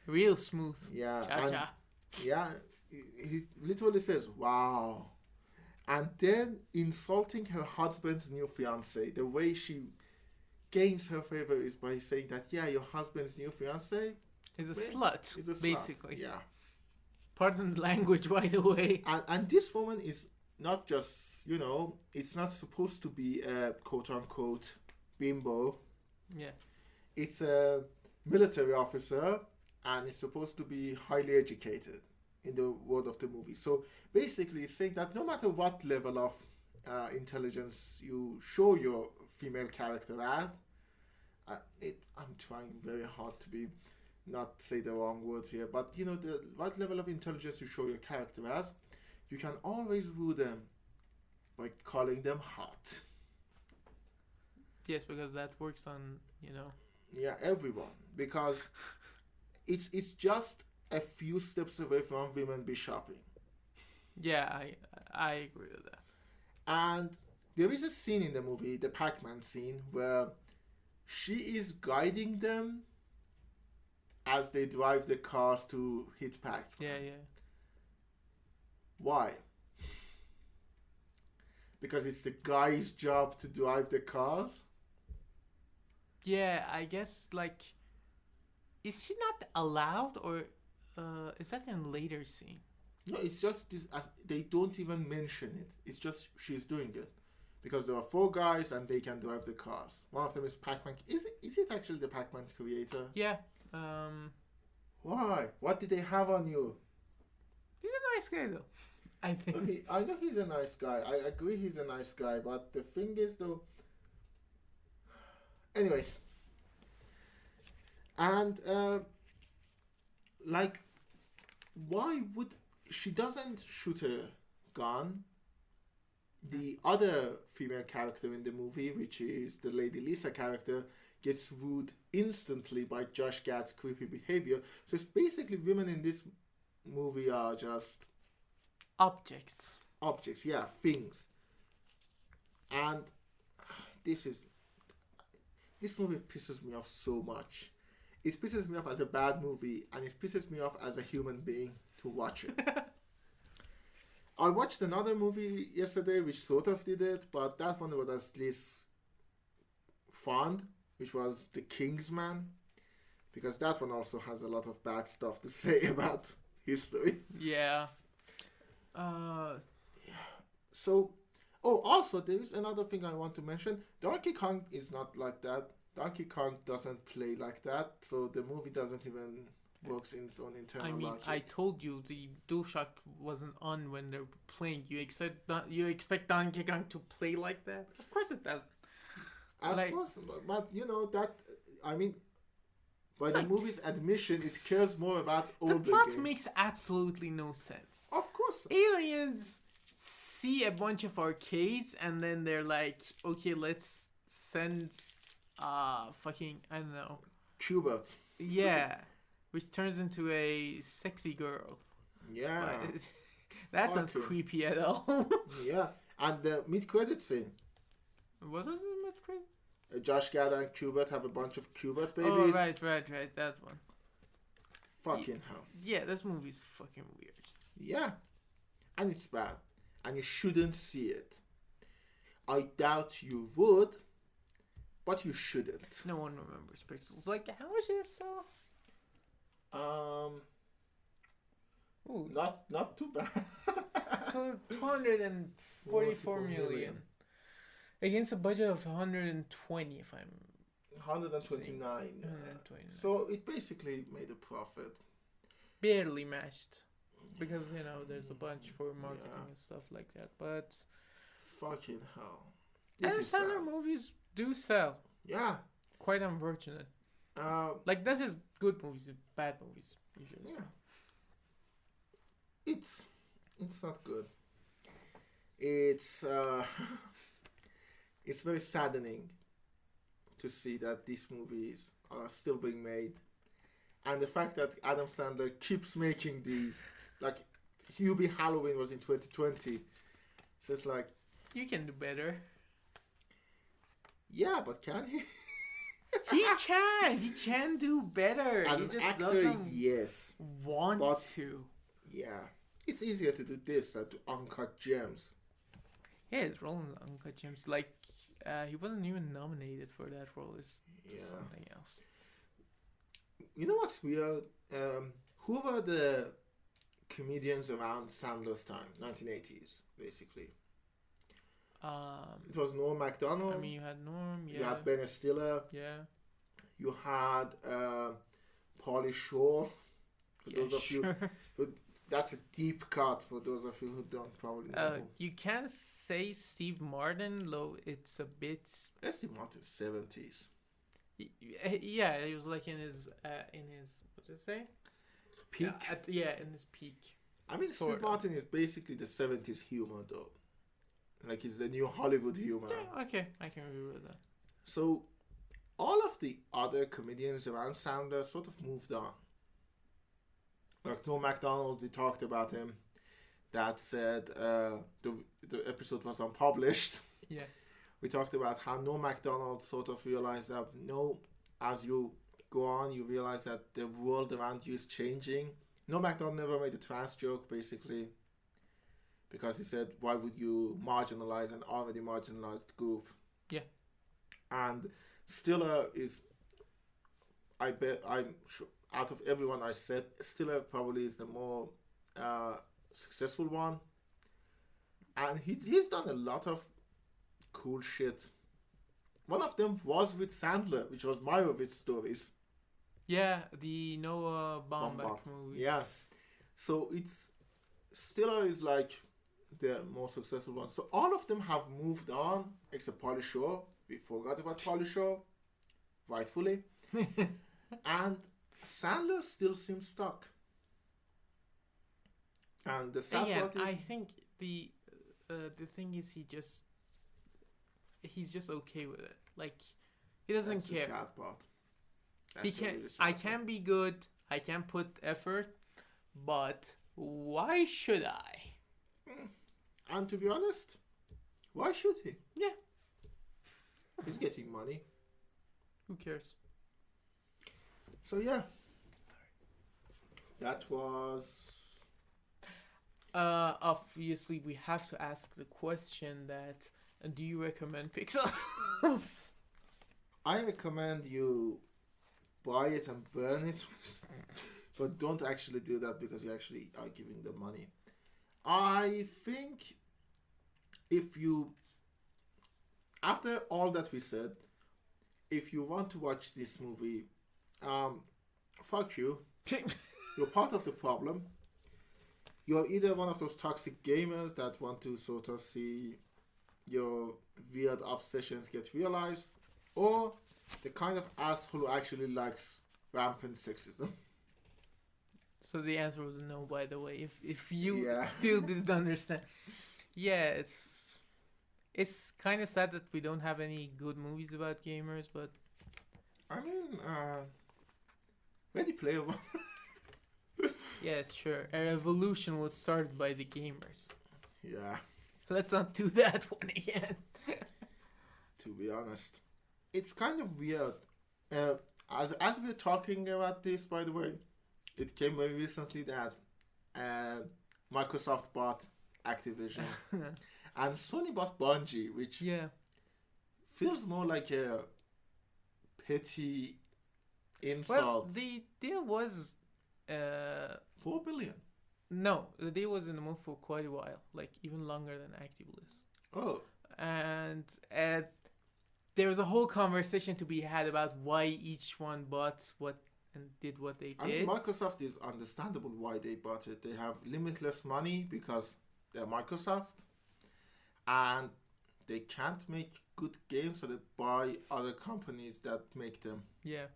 S2: Real smooth.
S1: Yeah.
S2: Cha-cha.
S1: Yeah, he literally says, wow. And then insulting her husband's new fiancé. The way she gains her favor is by saying that, yeah, your husband's new fiancé
S2: is a slut, basically.
S1: Yeah.
S2: Pardon the language, by the way.
S1: And this woman is not just, it's not supposed to be a quote-unquote bimbo.
S2: Yeah.
S1: It's a military officer, and it's supposed to be highly educated in the world of the movie. So basically it's saying that no matter what level of intelligence you show your female character as, I'm trying very hard to not say the wrong words here, but the what level of intelligence you show your character as, you can always woo them by calling them hot.
S2: Yes, because that works on,
S1: Yeah, everyone. Because it's just a few steps away from women be shopping.
S2: Yeah, I agree with that.
S1: And there is a scene in the movie, the Pac-Man scene, where she is guiding them as they drive the cars to hit Pac-Man.
S2: Yeah.
S1: Why? Because it's the guy's job to drive the cars?
S2: Yeah, I guess, is she not allowed, or is that in a later scene?
S1: No, it's just this, they don't even mention it. It's just she's doing it. Because there are 4 guys and they can drive the cars. One of them is Pac-Man. Is it actually the Pac-Man's creator?
S2: Yeah.
S1: Why? What did they have on you?
S2: He's a nice guy, though. I think.
S1: Okay, I know he's a nice guy. I agree he's a nice guy. But the thing is, though... Anyways. And, why would... She doesn't shoot a gun. The other female character in the movie, which is the Lady Lisa character, gets wooed instantly by Josh Gad's creepy behavior. So it's basically women in this movie are just...
S2: Objects,
S1: yeah, things. And this movie pisses me off so much. It pisses me off as a bad movie, and it pisses me off as a human being to watch it. I watched another movie yesterday which sort of did it, but that one was at least fun, which was The Kingsman, because that one also has a lot of bad stuff to say about history.
S2: Yeah.
S1: So, also there is another thing I want to mention. Donkey Kong is not like that. Donkey Kong doesn't play like that, so the movie doesn't even works in its own internal
S2: I mean,
S1: logic.
S2: I told you the DualShock wasn't on when they're playing. You expect Donkey Kong to play like that? Of course it doesn't.
S1: Of course, but you know that. I mean, by the movie's admission, it cares more about older
S2: The plot
S1: games.
S2: makes absolutely no sense.
S1: Of course.
S2: Aliens see a bunch of arcades and then they're like, okay, let's send fucking, I don't know.
S1: Qbert.
S2: Yeah. Which turns into a sexy girl.
S1: Yeah.
S2: But that's not
S1: Okay.
S2: creepy at all.
S1: Yeah. And the mid-credit scene.
S2: What was it?
S1: Josh Gad and Qbert have a bunch of Qbert babies.
S2: Oh, right, that one.
S1: Fucking hell.
S2: Yeah, this movie's fucking weird.
S1: Yeah. And it's bad. And you shouldn't see it. I doubt you would, but you shouldn't.
S2: No one remembers Pixels. Like, how much did it sell? Ooh,
S1: Not too bad.
S2: so 244 million. Against a budget of 120, if I'm
S1: 129.
S2: 129.
S1: So it basically made a profit.
S2: Barely matched. Because, you know, there's a bunch for marketing and stuff like that. But
S1: Fucking hell.
S2: Adam
S1: is
S2: Sandler
S1: sad.
S2: movies do sell.
S1: Yeah.
S2: Quite unfortunate.
S1: Like,
S2: This is good movies and bad movies, usually.
S1: yeah. It's not good. It's it's very saddening to see that these movies are still being made, and the fact that Adam Sandler keeps making these, like Hubie Halloween was in 2020, so it's like,
S2: You can do better.
S1: yeah, but can he?
S2: He can do better.
S1: As
S2: He
S1: an
S2: just
S1: actor,
S2: doesn't
S1: yes,
S2: want
S1: but-
S2: to.
S1: yeah. It's easier to do this than to uncut gems.
S2: Yeah, it's rolling Uncut Gems. Like, he wasn't even nominated for that role. It's
S1: Yeah.
S2: something else.
S1: You know what's weird? Who were the comedians around Sandler's time? 1980s, basically. It was Norm Macdonald.
S2: I mean, you had Norm,
S1: You
S2: yeah.
S1: had Ben Stiller.
S2: Yeah.
S1: You had Pauly Shore. For
S2: Yeah,
S1: those of you,
S2: sure.
S1: but that's a deep cut for those of you who don't probably know.
S2: You can't say Steve Martin, though it's a bit...
S1: Steve Martin's 70s.
S2: Yeah, he was like in his what did it say?
S1: Peak.
S2: In his peak.
S1: I mean,
S2: Sort
S1: Steve
S2: of.
S1: Martin is basically the 70s humor, though. Like, he's the new Hollywood humor.
S2: Yeah, okay, I can agree with that.
S1: So, all of the other comedians around Sandler sort of moved on. Like Norm Macdonald, we talked about him. That said, the episode was unpublished.
S2: Yeah.
S1: We talked about how Norm Macdonald sort of realized that, as you go on, you realize that the world around you is changing. Norm Macdonald never made a trans joke, basically, because he said, why would you marginalize an already marginalized group?
S2: Yeah.
S1: And Stiller is, I bet, I'm sure, out of everyone I said, Stiller probably is the more successful one. And he's done a lot of cool shit. One of them was with Sandler, which was Meyerowitz stories.
S2: Yeah, the Noah Baumbach movie.
S1: Yeah. So it's Stiller is like the more successful one. So all of them have moved on, except Pauly Shore. We forgot about Pauly Shore, rightfully. And Sandler still seems stuck. And the sad
S2: Yeah,
S1: part is,
S2: I think the thing is he's just okay with it. Like, he doesn't
S1: that's the
S2: care.
S1: sad part.
S2: He
S1: That's the
S2: can.
S1: really sad
S2: I
S1: part.
S2: can be good. I can put effort, but why should I?
S1: And to be honest, why should he?
S2: Yeah.
S1: He's getting money.
S2: Who cares?
S1: So yeah. That was...
S2: Obviously, we have to ask the question that, do you recommend Pixels?
S1: I recommend you buy it and burn it. But don't actually do that because you actually are giving them money. I think if you, after all that we said, if you want to watch this movie, fuck you. You're part of the problem. You're either one of those toxic gamers that want to sort of see your weird obsessions get realized, or the kind of asshole who actually likes rampant sexism.
S2: So the answer was no, by the way, if you
S1: Yeah.
S2: still didn't understand. Yeah, it's kind of sad that we don't have any good movies about gamers, but
S1: I mean, Ready Player One.
S2: yes, sure. A revolution was started by the gamers.
S1: Yeah,
S2: Let's not do that one again.
S1: to be honest. It's kind of weird. As we're talking about this, by the way, it came very recently that Microsoft bought Activision and Sony bought Bungie, which
S2: Yeah.
S1: feels more like a petty
S2: Well,
S1: insult.
S2: the deal was
S1: 4 billion.
S2: no, the deal was in the move for quite a while, like even longer than Activision.
S1: Oh,
S2: And there was a whole conversation to be had about why each one bought what and did what they
S1: I mean,
S2: did.
S1: Microsoft is understandable why they bought it. They have limitless money because they're Microsoft, and they can't make good games, so they buy other companies that make them.
S2: Yeah.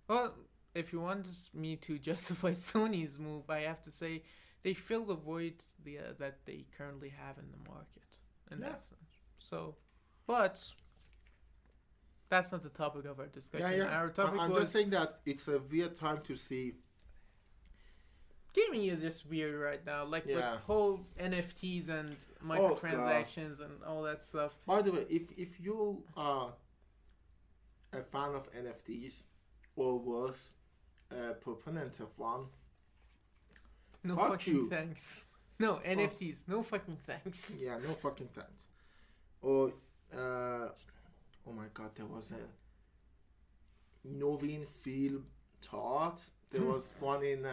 S2: Well, if you want me to justify Sony's move, I have to say they fill the void that they currently have in the market. In
S1: Yeah.
S2: that sense. So, but that's not the topic of our discussion. Our topic
S1: I'm
S2: was
S1: just saying that it's a weird time to see.
S2: gaming is just weird right now, like
S1: Yeah.
S2: with whole NFTs and microtransactions and all that stuff.
S1: By the way, if you are a fan of NFTs or worse, a proponent of one,
S2: No
S1: Fuck
S2: fucking
S1: you.
S2: thanks. No NFTs. No fucking thanks.
S1: yeah, no fucking thanks. Or, oh my god, there was a Novin film taught. There was one in,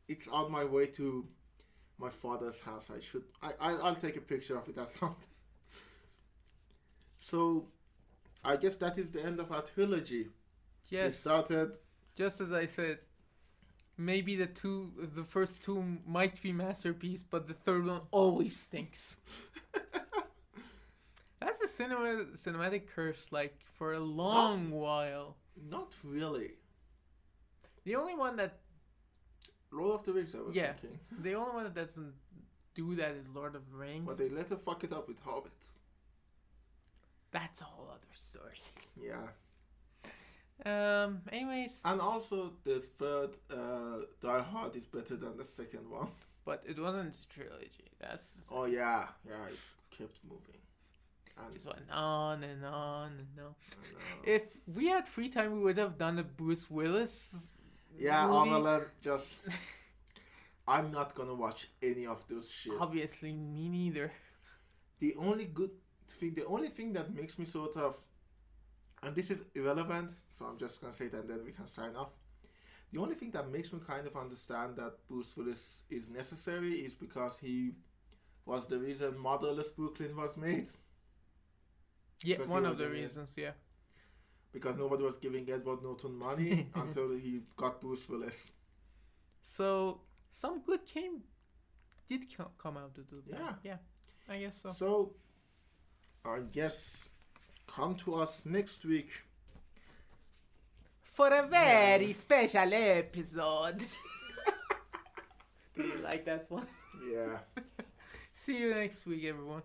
S1: it's on my way to my father's house. I'll take a picture of it or something. So, I guess that is the end of our trilogy. We
S2: Yes.
S1: started,
S2: Just as I said, maybe the first two might be masterpiece, but the third one always stinks. That's the cinematic curse, like for a long while.
S1: not really.
S2: The only one that,
S1: Lord of the Rings, I was
S2: yeah,
S1: thinking.
S2: the only one that doesn't do that is Lord of the Rings.
S1: But they let her fuck it up with Hobbit.
S2: That's a whole other story.
S1: Yeah.
S2: Anyways,
S1: And also, the third Die Hard is better than the second one.
S2: but it wasn't a trilogy. That's
S1: Oh, yeah. Yeah, it kept moving. And
S2: just went on and on and on.
S1: I know.
S2: If we had free time, we would have done a Bruce Willis.
S1: Yeah,
S2: movie.
S1: Amelie, just... I'm not gonna watch any of those shit.
S2: Obviously, me neither.
S1: The only thing that makes me sort of... And this is irrelevant, so I'm just gonna say that and then we can sign off. The only thing that makes me kind of understand that Bruce Willis is necessary is because he was the reason Motherless Brooklyn was made.
S2: Yeah,
S1: Because
S2: one
S1: he
S2: of
S1: was
S2: the
S1: in it.
S2: reasons, yeah.
S1: Because nobody was giving Edward Norton money until he got Bruce Willis.
S2: So, some good did come out to do that.
S1: Yeah.
S2: Yeah, I guess so.
S1: So, I guess come to us next week.
S2: For a very special episode. Do you like that one?
S1: Yeah.
S2: See you next week, everyone.